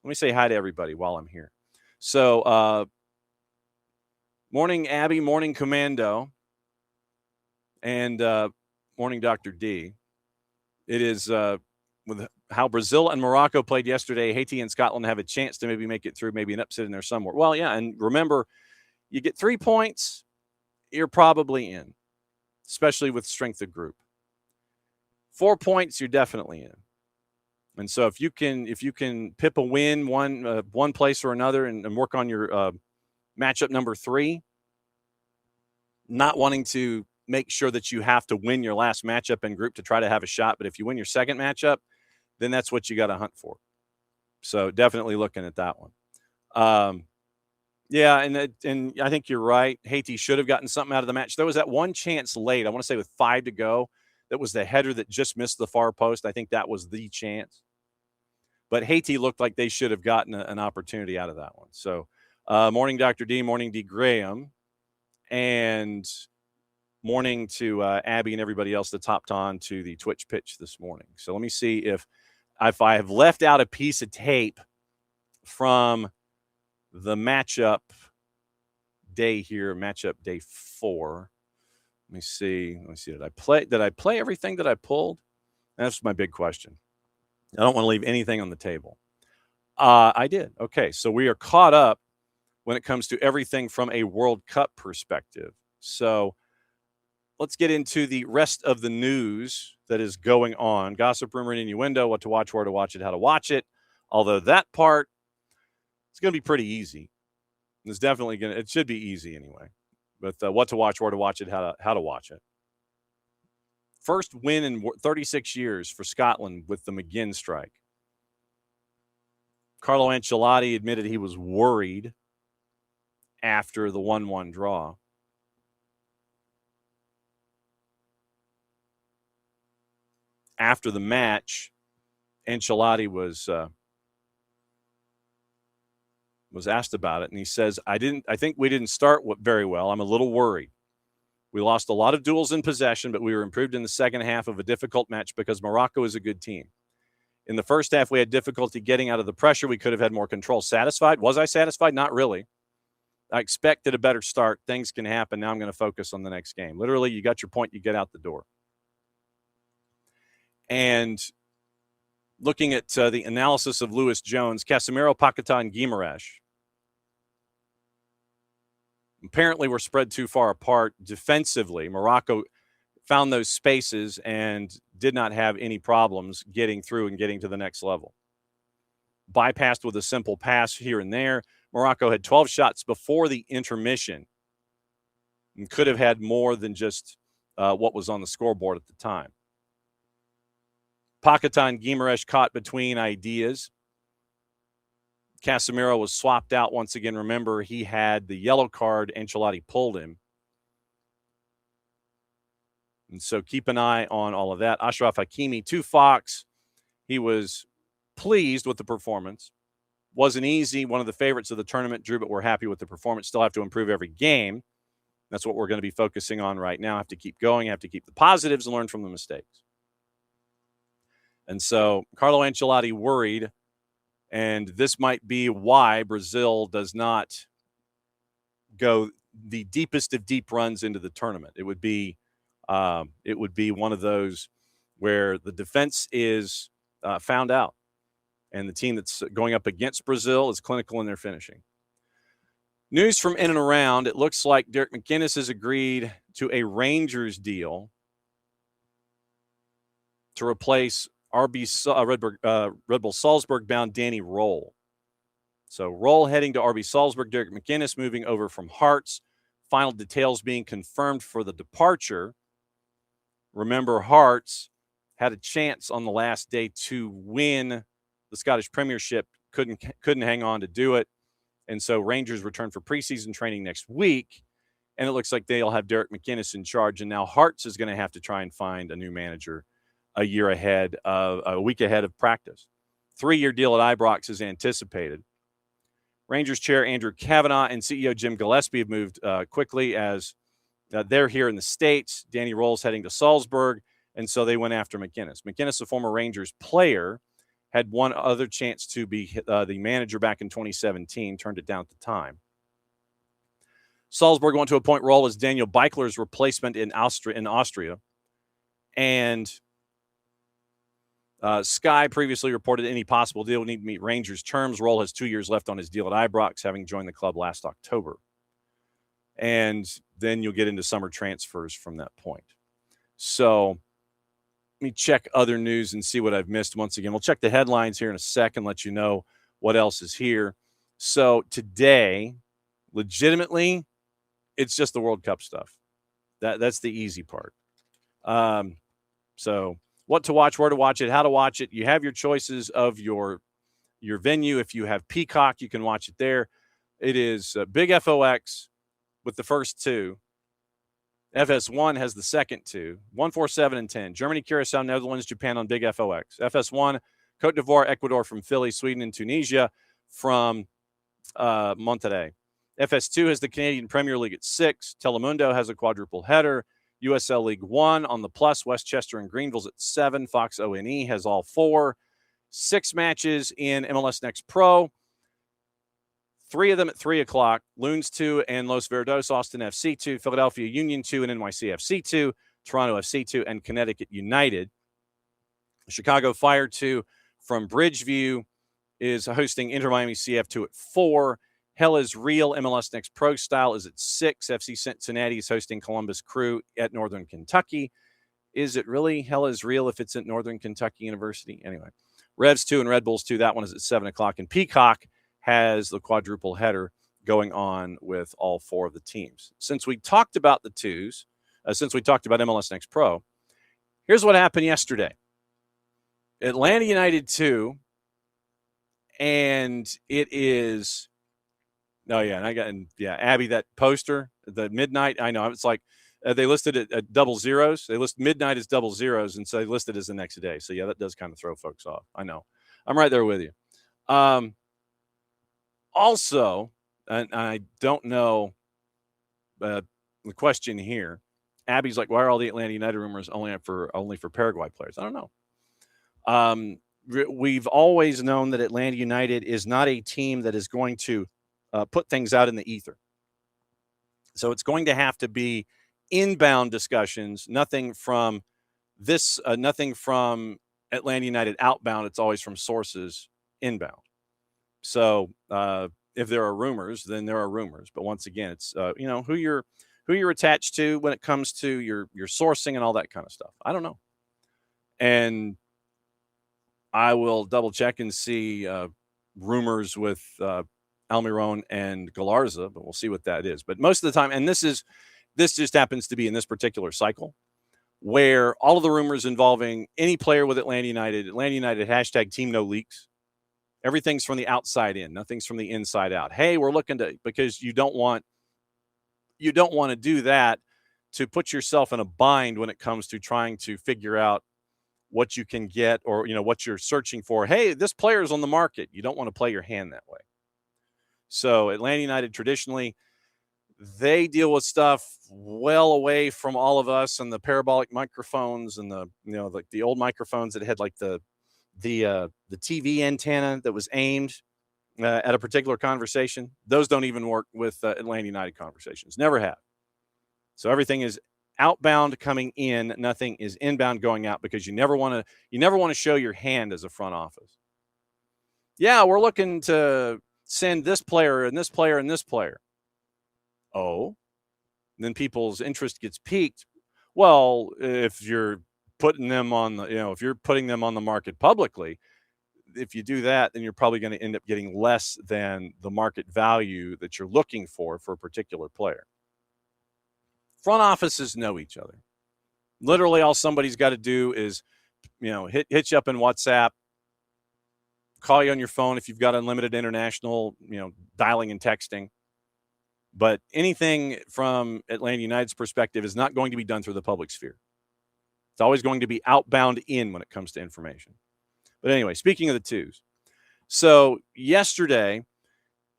Let me say hi to everybody while I'm here. So, morning, Abby. Morning, Commando. And morning, Dr. D. It is with how Brazil and Morocco played yesterday. Haiti and Scotland have a chance to maybe make it through, maybe an upset in there somewhere. Well, yeah, and remember, you get 3 points, you're probably in, especially with strength of group. 4 points, you're definitely in. And so if you can pip a win one place or another and work on your matchup number 3, not wanting to make sure that you have to win your last matchup in group to try to have a shot. But if you win your second matchup, then that's what you got to hunt for. So definitely looking at that one. Yeah, and I think you're right. Haiti should have gotten something out of the match. There was that one chance late, I want to say with 5 to go, that was the header that just missed the far post. I think that was the chance. But Haiti looked like they should have gotten an opportunity out of that one. So morning, Dr. D, morning, D. Graham, and morning to Abby and everybody else that's hopped on to the Twitch pitch this morning. So let me see if I have left out a piece of tape from the matchup day here, matchup day 4. Let me see. Did I play everything that I pulled? That's my big question. I don't want to leave anything on the table. I did. Okay, so we are caught up when it comes to everything from a World Cup perspective. So let's get into the rest of the news that is going on. Gossip, rumor, and innuendo, what to watch, where to watch it, how to watch it. Although that part is going to be pretty easy. It's definitely it should be easy anyway. But what to watch, where to watch it, how to watch it. First win in 36 years for Scotland with the McGinn strike. Carlo Ancelotti admitted he was worried after the 1-1 draw. After the match, Ancelotti was asked about it, and he says, I think we didn't start very well. I'm a little worried. We lost a lot of duels in possession, but we were improved in the second half of a difficult match because Morocco is a good team. In the first half, we had difficulty getting out of the pressure. We could have had more control. Satisfied? Was I satisfied? Not really. I expected a better start. Things can happen. Now I'm going to focus on the next game. Literally, you got your point, you get out the door. And looking at the analysis of Lewis Jones, Casemiro, Paquetá, and Guimaraes apparently were spread too far apart defensively. Morocco found those spaces and did not have any problems getting through and getting to the next level. Bypassed with a simple pass here and there. Morocco had 12 shots before the intermission and could have had more than just what was on the scoreboard at the time. Paquetá and Guimaraes caught between ideas. Casemiro was swapped out once again. Remember, he had the yellow card. Ancelotti pulled him. And so keep an eye on all of that. Achraf Hakimi, 2 Fox. He was pleased with the performance. Wasn't easy. One of the favorites of the tournament, Drew, but we're happy with the performance. Still have to improve every game. That's what we're going to be focusing on right now. Have to keep going. Have to keep the positives and learn from the mistakes. And so Carlo Ancelotti worried And this might be why Brazil does not go the deepest of deep runs into the tournament. It would be one of those where the defense is found out, and the team that's going up against Brazil is clinical in their finishing. News from in and around, it looks like Derek McInnes has agreed to a Rangers deal to replace Red Bull Salzburg-bound Danny Roll. So Roll heading to RB Salzburg, Derek McInnes moving over from Hearts. Final details being confirmed for the departure. Remember, Hearts had a chance on the last day to win the Scottish Premiership, couldn't hang on to do it. And so Rangers return for preseason training next week, and it looks like they'll have Derek McInnes in charge. And now Hearts is going to have to try and find a new manager a week ahead of practice. 3-year deal at Ibrox is anticipated. Rangers chair Andrew Kavanagh and CEO Jim Gillespie have moved quickly as they're here in the States. Danny Roll's heading to Salzburg, and so they went after McInnes. McInnes, a former Rangers player, had one other chance to be the manager back in 2017, turned it down at the time. Salzburg want to appoint Roll as Daniel Beichler's replacement in Austria. And Sky previously reported any possible deal would need to meet Rangers' terms. Roll has 2 years left on his deal at Ibrox, having joined the club last October. And then you'll get into summer transfers from that point. So let me check other news and see what I've missed once again. We'll check the headlines here in a second, let you know what else is here. So today, legitimately, it's just the World Cup stuff. That's the easy part. So what to watch, where to watch it, how to watch it. You have your choices of your venue. If you have Peacock, you can watch it there. It is Big FOX with the first two. FS1 has the second two, 1, 4, 7, and 10. Germany, Curacao, Netherlands, Japan on Big FOX. FS1, Cote d'Ivoire, Ecuador from Philly, Sweden, and Tunisia from Monterrey. FS2 has the Canadian Premier League at 6. Telemundo has a quadruple header. USL League 1 on the Plus, Westchester and Greenville's at 7. Fox ONE has all 4. 6 matches in MLS Next Pro. 3 of them at 3 o'clock. Loons 2 and Los Verdes, Austin FC 2, Philadelphia Union 2 and NYC FC 2, Toronto FC 2, and Connecticut United. Chicago Fire 2 from Bridgeview is hosting Inter Miami CF 2 at 4. Hell is Real, MLS Next Pro Style is at 6. FC Cincinnati is hosting Columbus Crew at Northern Kentucky. Is it really Hell is Real if it's at Northern Kentucky University? Anyway, Revs 2 and Red Bulls 2, that one is at 7 o'clock. And Peacock has the quadruple header going on with all 4 of the teams. Since we talked about the twos, since we talked about MLS Next Pro, here's what happened yesterday. Atlanta United 2, and it is... Oh, yeah, and Abby, that poster, the midnight, I know, it's like they listed it at double zeros. They list midnight as double zeros, and so they listed it as the next day. So, yeah, that does kind of throw folks off. I know. I'm right there with you. Also, and I don't know the question here. Abby's like, why are all the Atlanta United rumors only for Paraguay players? I don't know. We've always known that Atlanta United is not a team that is going to put things out in the ether. So it's going to have to be inbound discussions, nothing from Atlanta United outbound. It's always from sources inbound. So if there are rumors, then there are rumors. But once again, it's who you're attached to when it comes to your sourcing and all that kind of stuff. I don't know. And I will double check and see rumors with Almiron and Galarza, but we'll see what that is. But most of the time, and this just happens to be in this particular cycle, where all of the rumors involving any player with Atlanta United hashtag team no leaks. Everything's from the outside in, nothing's from the inside out. Hey, we're looking to, because you don't want to do that to put yourself in a bind when it comes to trying to figure out what you can get or what you're searching for. Hey, this player is on the market. You don't want to play your hand that way. So Atlanta United traditionally, they deal with stuff well away from all of us and the parabolic microphones and the like the old microphones that had like the the TV antenna that was aimed at a particular conversation. Those don't even work with Atlanta United conversations. Never have. So everything is outbound coming in. Nothing is inbound going out, because you never want to show your hand as a front office. Yeah, we're looking to send this player and this player and this player. Oh, then people's interest gets piqued. Well, if you're putting them on if you're putting them on the market publicly, if you do that, then you're probably going to end up getting less than the market value that you're looking for a particular player. Front offices know each other. Literally, all somebody's got to do is, hit you up in WhatsApp, call you on your phone if you've got unlimited international, dialing and texting. But anything from Atlanta United's perspective is not going to be done through the public sphere. It's always going to be outbound in when it comes to information. But anyway, speaking of the twos. So yesterday,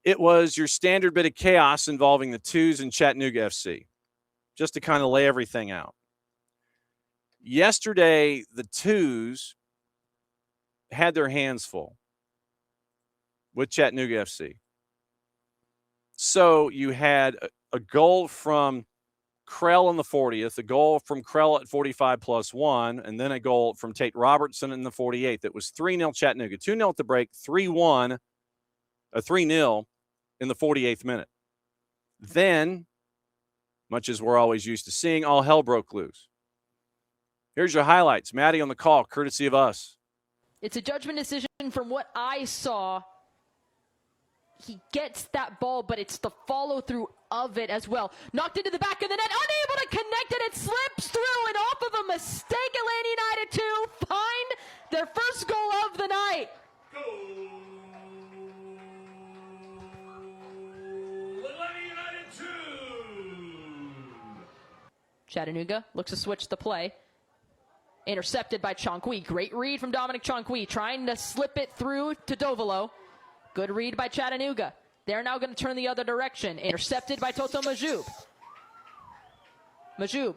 it was your standard bit of chaos involving the twos and Chattanooga FC, just to kind of lay everything out. Yesterday, the twos had their hands full with Chattanooga FC. So you had a goal from Krell in the 40th, a goal from Krell at 45+1, and then a goal from Tate Robertson in the 48th. It was 3-0 Chattanooga, 2-0 at the break, 3-1, a 3-0 in the 48th minute. Then, much as we're always used to seeing, all hell broke loose. Here's your highlights. Maddie on the call, courtesy of us. It's a judgment decision from what I saw. He gets that ball, but it's the follow-through of it as well. Knocked into the back of the net, unable to connect it. It slips through, and off of a mistake, Atlanta United 2 find their first goal of the night. Atlanta United 2. Chattanooga looks to switch the play. Intercepted by Chankwi. Great read from Dominic Chankwi, trying to slip it through to Dovolo. Good read by Chattanooga. They're now going to turn the other direction. Intercepted by Toto Majoub. Majoub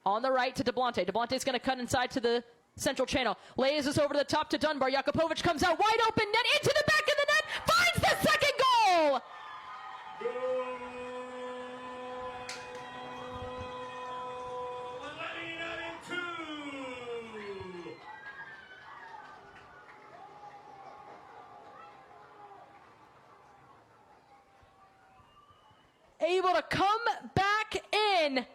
on the right to DeBlante. DeBlante's going to cut inside to the central channel. Lays this over the top to Dunbar. Jakupovic comes out wide open, net into the back of the net. Finds the second goal. Able to come back in.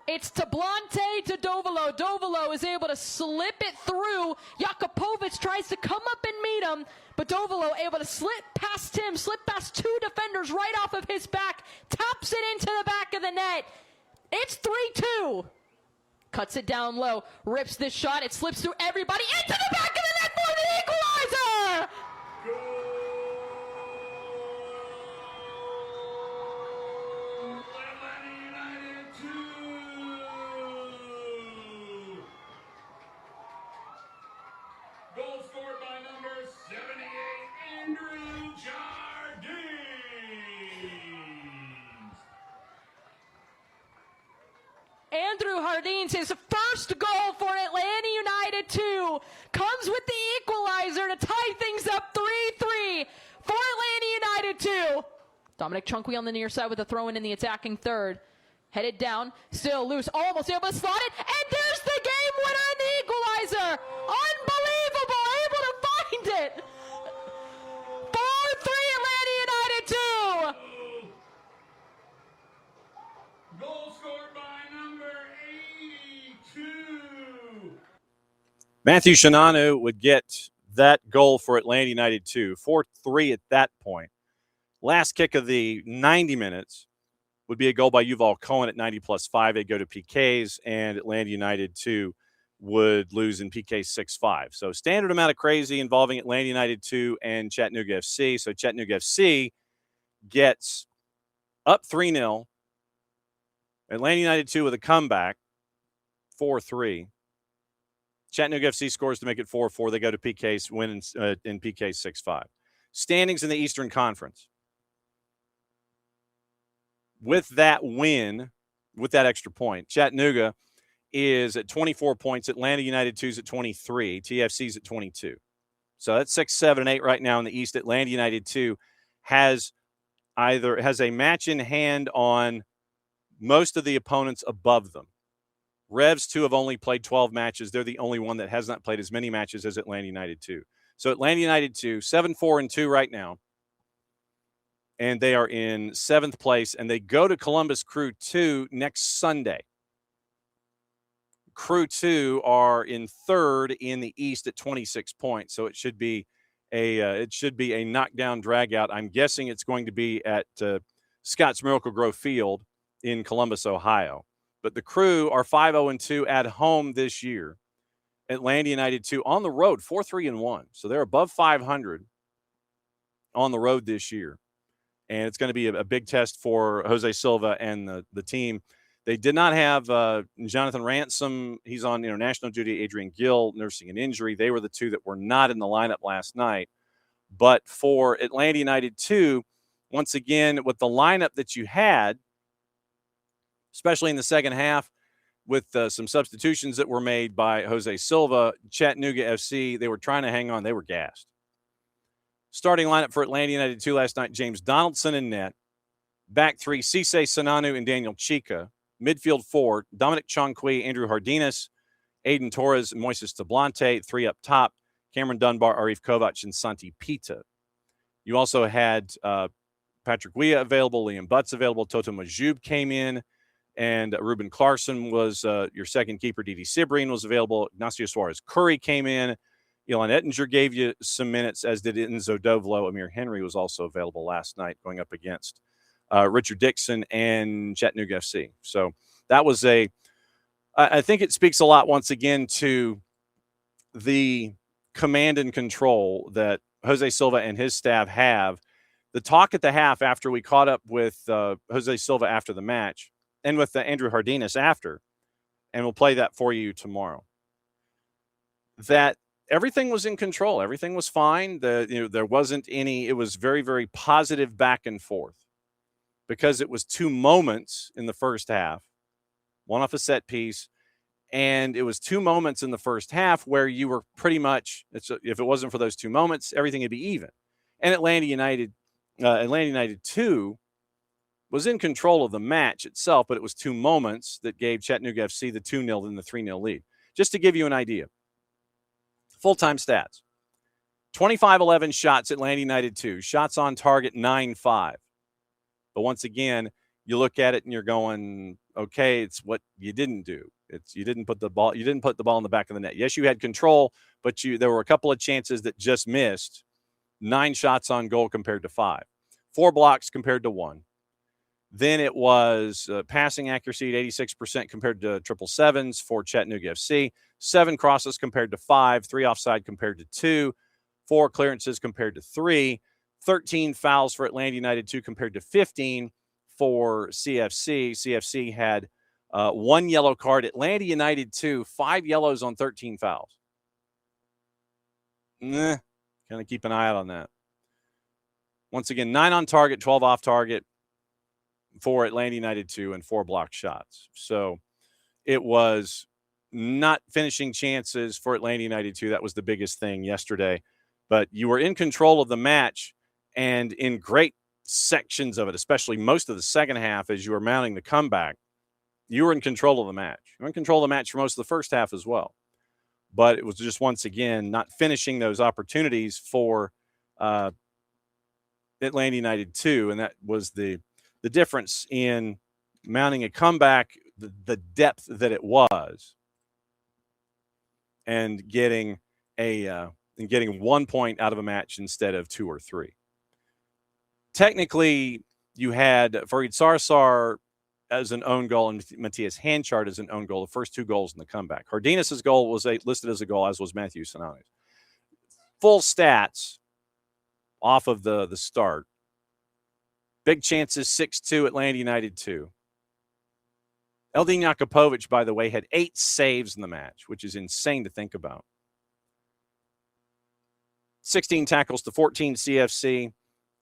It's Tablante to Dovolo. Dovolo is able to slip it through. Jakupovic tries to come up and meet him, but Dovolo able to slip past him, slip past two defenders right off of his back, taps it into the back of the net. It's 3-2. Cuts it down low, rips this shot. It slips through everybody into the back of the net for the equalizer. Goal scored by number 78, Andrew Jardines. Andrew Jardines, his first goal for Atlanta United 2, comes with the equalizer to tie things up 3-3 for Atlanta United 2. Dominic Chankwi on the near side with a throw-in the attacking third. Headed down, still loose, almost able to slot it, and there's the game winner and the equalizer. Unbelievable, able to find it. 4-3 Atlanta United 2. Goal scored by number 82. Matthew Shinanu would get that goal for Atlanta United 2, 4-3 at that point. Last kick of the 90 minutes would be a goal by Yuval Cohen at 90+5. They'd go to PKs, and Atlanta United 2 would lose in PK 6-5. So standard amount of crazy involving Atlanta United 2 and Chattanooga FC. So Chattanooga FC gets up 3-0. Atlanta United 2 with a comeback, 4-3. Chattanooga FC scores to make it 4-4. They go to PKs, win in PK 6-5. Standings in the Eastern Conference. With that win, with that extra point, Chattanooga is at 24 points. Atlanta United 2's at 23. TFC's at 22. So that's 6, 7, and 8 right now in the East. Atlanta United 2 has a match in hand on most of the opponents above them. Revs 2 have only played 12 matches. They're the only one that has not played as many matches as Atlanta United 2. So Atlanta United 2, 7, 4, and 2 right now. And they are in 7th place. And they go to Columbus Crew 2 next Sunday. Crew 2 are in 3rd in the East at 26 points. So it should be a knockdown dragout. I'm guessing it's going to be at Scott's Miracle Grow Field in Columbus, Ohio. But the Crew are 5-0-2 at home this year. Atlanta United 2 on the road, 4-3-1. So they're above 500 on the road this year. And it's going to be a big test for Jose Silva and the team. They did not have Jonathan Ransom. He's on international duty. Adrian Gill nursing an injury. They were the two that were not in the lineup last night. But for Atlanta United 2, once again, with the lineup that you had, especially in the second half, with some substitutions that were made by Jose Silva, Chattanooga FC, they were trying to hang on. They were gassed. Starting lineup for Atlanta United 2 last night, James Donaldson in net. Back 3, Cisse Sananu and Daniel Chica. Midfield 4, Dominic Chonqui, Andrew Hardinas, Aiden Torres, and Moises Tablante. 3 up top, Cameron Dunbar, Arif Kovac, and Santi Pita. You also had Patrick Weah available, Liam Butts available, Toto Majub came in, and Ruben Clarkson was your second keeper. Didi Cibrien was available. Ignacio Suarez-Curry came in. Elon Ettinger gave you some minutes, as did Enzo Dovlo. Amir Henry was also available last night going up against Richard Dixon and Chattanooga FC. So that was I think it speaks a lot once again to the command and control that Jose Silva and his staff have. The talk at the half after we caught up with Jose Silva after the match and with Andrew Hardinas after, and we'll play that for you tomorrow, that everything was in control. Everything was fine. There wasn't any, it was very, very positive back and forth because it was 2 moments in the first half, one off a set piece. And it was 2 moments in the first half where you were pretty much, if it wasn't for those 2 moments, everything would be even. And Atlanta United 2 was in control of the match itself, but it was 2 moments that gave Chattanooga FC the 2-0 and the 3-0 lead. Just to give you an idea. Full-time stats. 25-11 shots, Atlanta United 2. Shots on target, 9-5. But once again, you look at it and you're going, okay, it's what you didn't do. You didn't put the ball in the back of the net. Yes, you had control, but there were a couple of chances that just missed. 9 shots on goal compared to 5. 4 blocks compared to 1. Then it was passing accuracy at 86% compared to 777s for Chattanooga FC. 7 crosses compared to 5. 3 offside compared to 2. 4 clearances compared to 3. 13 fouls for Atlanta United 2 compared to 15 for CFC. CFC had 1 yellow card. Atlanta United 2, 5 yellows on 13 fouls. Kind of keep an eye out on that. Once again, 9 on target, 12 off target for Atlanta United 2 and 4 blocked shots. So it was not finishing chances for Atlanta United 2. That was the biggest thing yesterday. But you were in control of the match and in great sections of it, especially most of the second half as you were mounting the comeback. You were in control of the match. You were in control of the match for most of the first half as well. But it was just, once again, not finishing those opportunities for Atlanta United 2. And that was the difference in mounting a comeback, the depth that it was, and getting 1 point out of a match instead of 2 or 3. Technically, you had Farid Sarsar as an own goal and Matthias Hanchard as an own goal, the first 2 goals in the comeback. Hardinas' goal was listed as a goal, as was Matthew Sananu's. Full stats off of the start. Big chances, 6-2, Atlanta United 2. Eldin Jakupovic, by the way, had 8 saves in the match, which is insane to think about. 16 tackles to 14 CFC,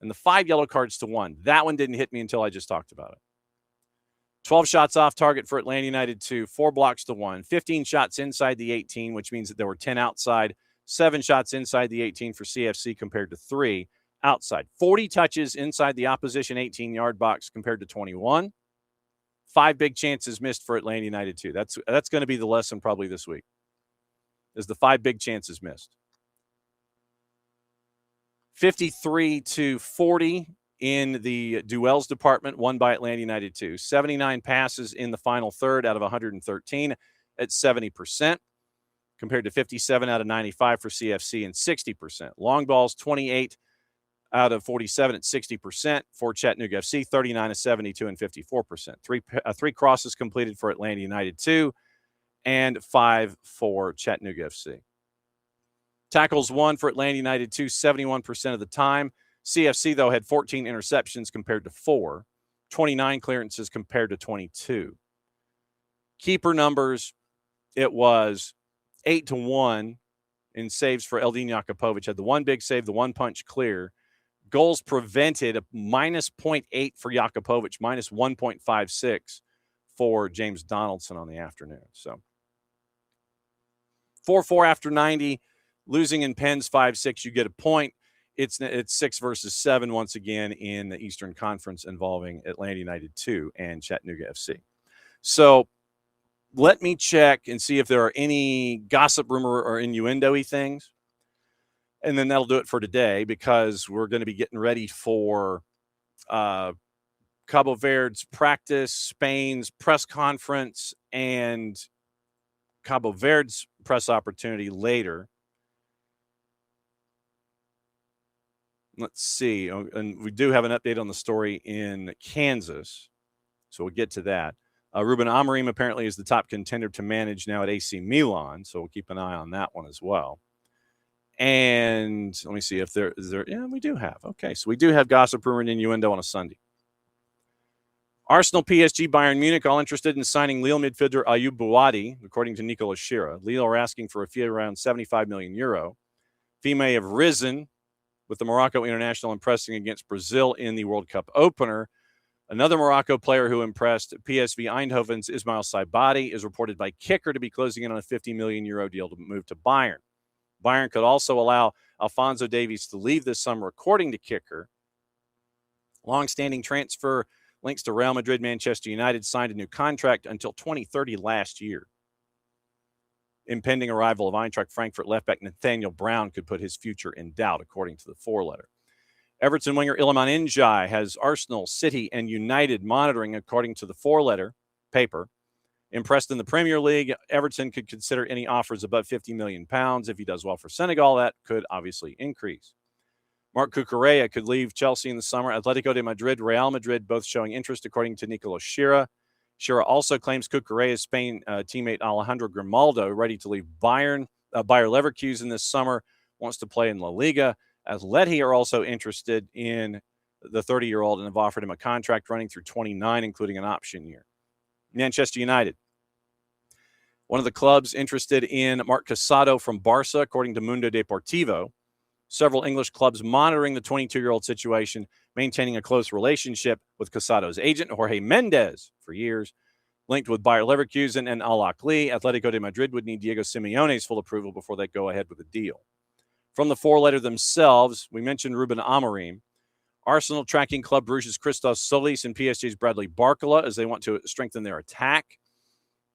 and the 5 yellow cards to 1. That one didn't hit me until I just talked about it. 12 shots off target for Atlanta United 2, 4 blocks to 1, 15 shots inside the 18, which means that there were 10 outside, 7 shots inside the 18 for CFC compared to 3 outside, 40 touches inside the opposition 18-yard box compared to 21, 5 big chances missed for Atlanta United 2. That's going to be the lesson probably this week, is the 5 big chances missed. 53-40 in the duels department, won by Atlanta United 2. 79 passes in the final third out of 113 at 70%, compared to 57 out of 95 for CFC and 60%. Long balls, 28 out of 47 at 60% for Chattanooga FC, 39 of 72 and 54%. Three crosses completed for Atlanta United 2 and 5 for Chattanooga FC. Tackles won for Atlanta United 2, 71% of the time. CFC, though, had 14 interceptions compared to 4, 29 clearances compared to 22. Keeper numbers, it was 8-1 in saves for Eldin Jakupovic. Had the one big save, the one punch clear. Goals prevented, a minus 0.8 for Jakupovic, minus 1.56 for James Donaldson on the afternoon. So 4-4 after 90, losing in pens 5-6, you get a point. It's 6 versus 7 once again in the Eastern Conference involving Atlanta United 2 and Chattanooga FC. So let me check and see if there are any gossip, rumor, or innuendo-y things. And then that'll do it for today, because we're going to be getting ready for Cabo Verde's practice, Spain's press conference, and Cabo Verde's press opportunity later. Let's see. And we do have an update on the story in Kansas, so we'll get to that. Ruben Amorim apparently is the top contender to manage now at AC Milan, so we'll keep an eye on that one as well. And let me see if there is there. Yeah, we do have. Okay, so we do have gossip, rumor, and innuendo on a Sunday. Arsenal, PSG, Bayern Munich, all interested in signing Lille midfielder Ayoub Bouadi, according to Nicolas Shira. Lille are asking for a fee around €75 million. Fee may have risen with the Morocco international impressing against Brazil in the World Cup opener. Another Morocco player who impressed, PSV Eindhoven's Ismail Saibati, is reported by Kicker to be closing in on a €50 million deal to move to Bayern. Bayern could also allow Alphonso Davies to leave this summer, according to Kicker. Long-standing transfer links to Real Madrid. Manchester United signed a new contract until 2030 last year. Impending arrival of Eintracht Frankfurt left-back Nathaniel Brown could put his future in doubt, according to the four-letter. Everton winger Iliman Ndiaye has Arsenal, City, and United monitoring, according to the four-letter paper. Impressed in the Premier League, Everton could consider any offers above £50 million. If he does well for Senegal, that could obviously increase. Marc Cucurella could leave Chelsea in the summer. Atletico de Madrid, Real Madrid, both showing interest, according to Nicolas Shira. Shira also claims Cucurella's Spain teammate Alejandro Grimaldo, ready to leave Bayer Leverkusen this summer, wants to play in La Liga. Atleti are also interested in the 30-year-old and have offered him a contract running through 29, including an option year. Manchester United. One of the clubs interested in Marc Casado from Barca, according to Mundo Deportivo. Several English clubs monitoring the 22-year-old situation, maintaining a close relationship with Casado's agent, Jorge Mendes, for years. Linked with Bayer Leverkusen and Al Ahly, Atletico de Madrid would need Diego Simeone's full approval before they go ahead with a deal. From the four-letter themselves, we mentioned Ruben Amorim. Arsenal tracking Club Brugge's Christos Solis and PSG's Bradley Barcola as they want to strengthen their attack.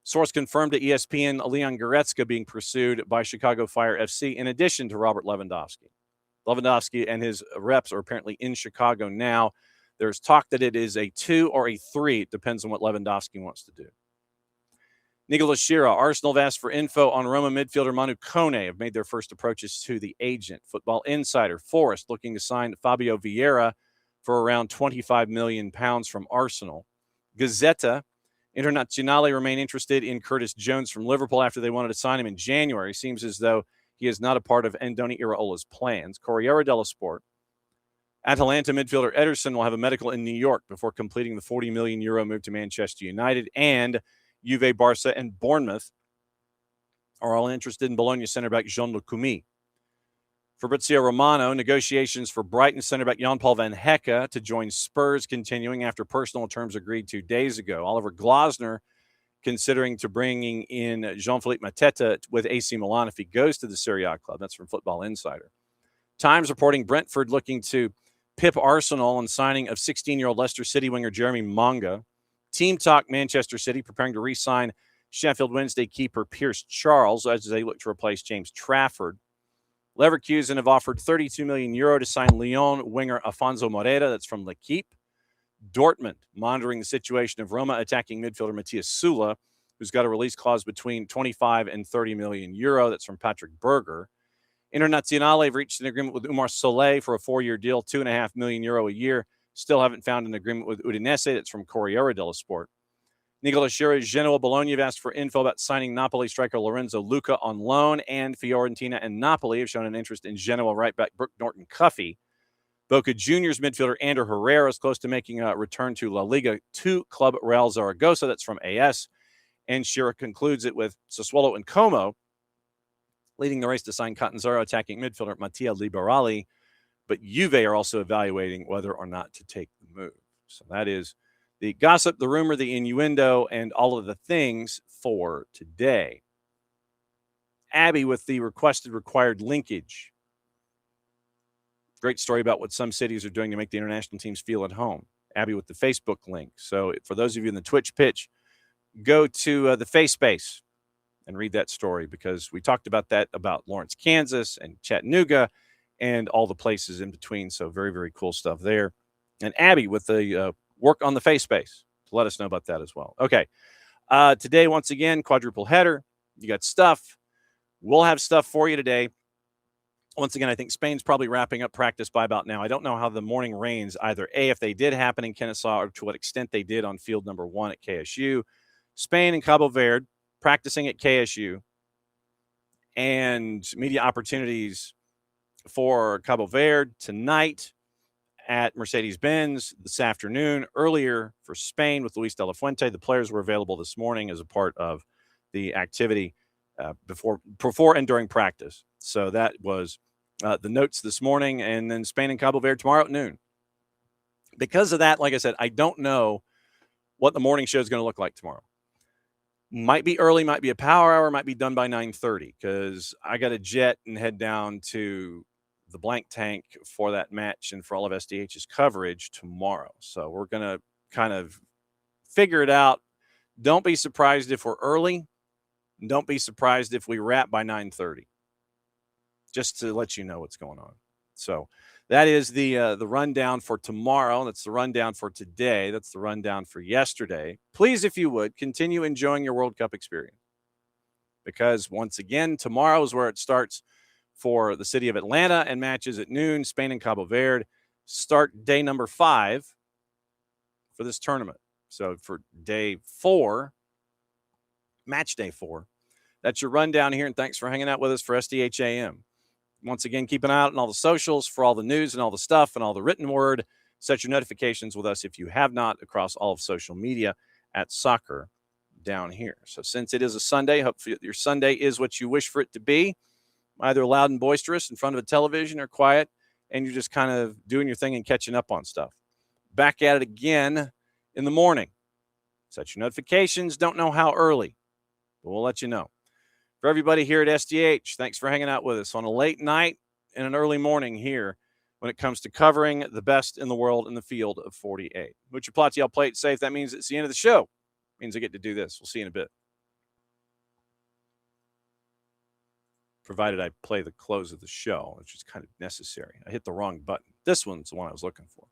Source confirmed to ESPN Leon Goretzka being pursued by Chicago Fire FC in addition to Robert Lewandowski. Lewandowski and his reps are apparently in Chicago now. There's talk that it is a 2 or a 3. It depends on what Lewandowski wants to do. Nicolas Shira, Arsenal have asked for info on Roma midfielder Manu Kone, have made their first approaches to the agent. Football Insider, Forest looking to sign Fabio Vieira for around £25 million from Arsenal. Gazzetta, Internazionale remain interested in Curtis Jones from Liverpool after they wanted to sign him in January. Seems as though he is not a part of Andoni Iraola's plans. Corriere dello Sport, Atalanta midfielder Ederson will have a medical in New York before completing the €40 million move to Manchester United. And Juve, Barca, and Bournemouth are all interested in Bologna center back Jean-Luc Coumi. Fabrizio Romano, negotiations for Brighton center back Jan-Paul Van Hecke to join Spurs continuing after personal terms agreed 2 days ago. Oliver Glasner considering to bringing in Jean-Philippe Mateta with AC Milan if he goes to the Serie A club. That's from Football Insider. Times reporting Brentford looking to pip Arsenal and signing of 16-year-old Leicester City winger Jeremy Monga. Team talk Manchester City preparing to re-sign Sheffield Wednesday keeper Pierce Charles as they look to replace James Trafford. Leverkusen have offered €32 million to sign Lyon winger Afonso Moreira. That's from L'Equipe. Dortmund monitoring the situation of Roma attacking midfielder Matthias Sula, who's got a release clause between 25 and €30 million. That's from Patrick Berger. Internazionale have reached an agreement with Umar Soleil for a 4-year deal, €2.5 million a year. Still haven't found an agreement with Udinese. That's from Corriere dello Sport. Nicola Schura, Genoa, Bologna have asked for info about signing Napoli striker Lorenzo Luca on loan, and Fiorentina and Napoli have shown an interest in Genoa right back Brooke Norton-Cuffy. Boca Juniors midfielder Ander Herrera is close to making a return to La Liga 2 club Real Zaragoza. That's from AS. And Schura concludes it with Sassuolo and Como leading the race to sign Catanzaro attacking midfielder Mattia Liberali. But Juve are also evaluating whether or not to take the move. So that is the gossip, the rumor, the innuendo, and all of the things for today. Abby with the required linkage. Great story about what some cities are doing to make the international teams feel at home. Abby with the Facebook link. So for those of you in the Twitch pitch, go to the Face Space and read that story, because we talked about that about Lawrence, Kansas, and Chattanooga, and all the places in between. So very, very cool stuff there. And Abby with the work on the Face Space to let us know about that as well. Okay. Today, once again, quadruple header. You got stuff. We'll have stuff for you today. Once again, I think Spain's probably wrapping up practice by about now. I don't know how the morning rains, either A, if they did happen in Kennesaw, or to what extent they did on field number 1 at KSU. Spain and Cabo Verde practicing at KSU, and media opportunities for Cabo Verde tonight at Mercedes-Benz, this afternoon, earlier for Spain with Luis de la Fuente. The players were available this morning as a part of the activity before and during practice. So that was the notes this morning, and then Spain and Cabo Verde tomorrow at noon. Because of that, like I said, I don't know what the morning show is going to look like tomorrow. Might be early, might be a power hour, might be done by 9:30, because I got to jet and head down to the blank tank for that match and for all of SDH's coverage tomorrow. So we're going to kind of figure it out. Don't be surprised if we're early. Don't be surprised if we wrap by 9:30, just to let you know what's going on. So that is the rundown for tomorrow. That's the rundown for today. That's the rundown for yesterday. Please, if you would, continue enjoying your World Cup experience, because once again, tomorrow is where it starts for the city of Atlanta, and matches at noon. Spain and Cabo Verde start day number 5 for this tournament. So for day 4, match day 4, that's your rundown here, and thanks for hanging out with us for SDH AM. Once again, keep an eye out on all the socials for all the news and all the stuff and all the written word. Set your notifications with us if you have not, across all of social media at Soccer Down Here. So since it is a Sunday, hopefully your Sunday is what you wish for it to be, either loud and boisterous in front of a television, or quiet, and you're just kind of doing your thing and catching up on stuff. Back at it again in the morning. Set your notifications. Don't know how early, but we'll let you know. For everybody here at SDH, thanks for hanging out with us on a late night and an early morning here when it comes to covering the best in the world in the field of 48. Mucha plati, I'll play it safe. That means it's the end of the show. It means I get to do this. We'll see you in a bit. Provided I play the close of the show, which is kind of necessary. I hit the wrong button. This one's the one I was looking for.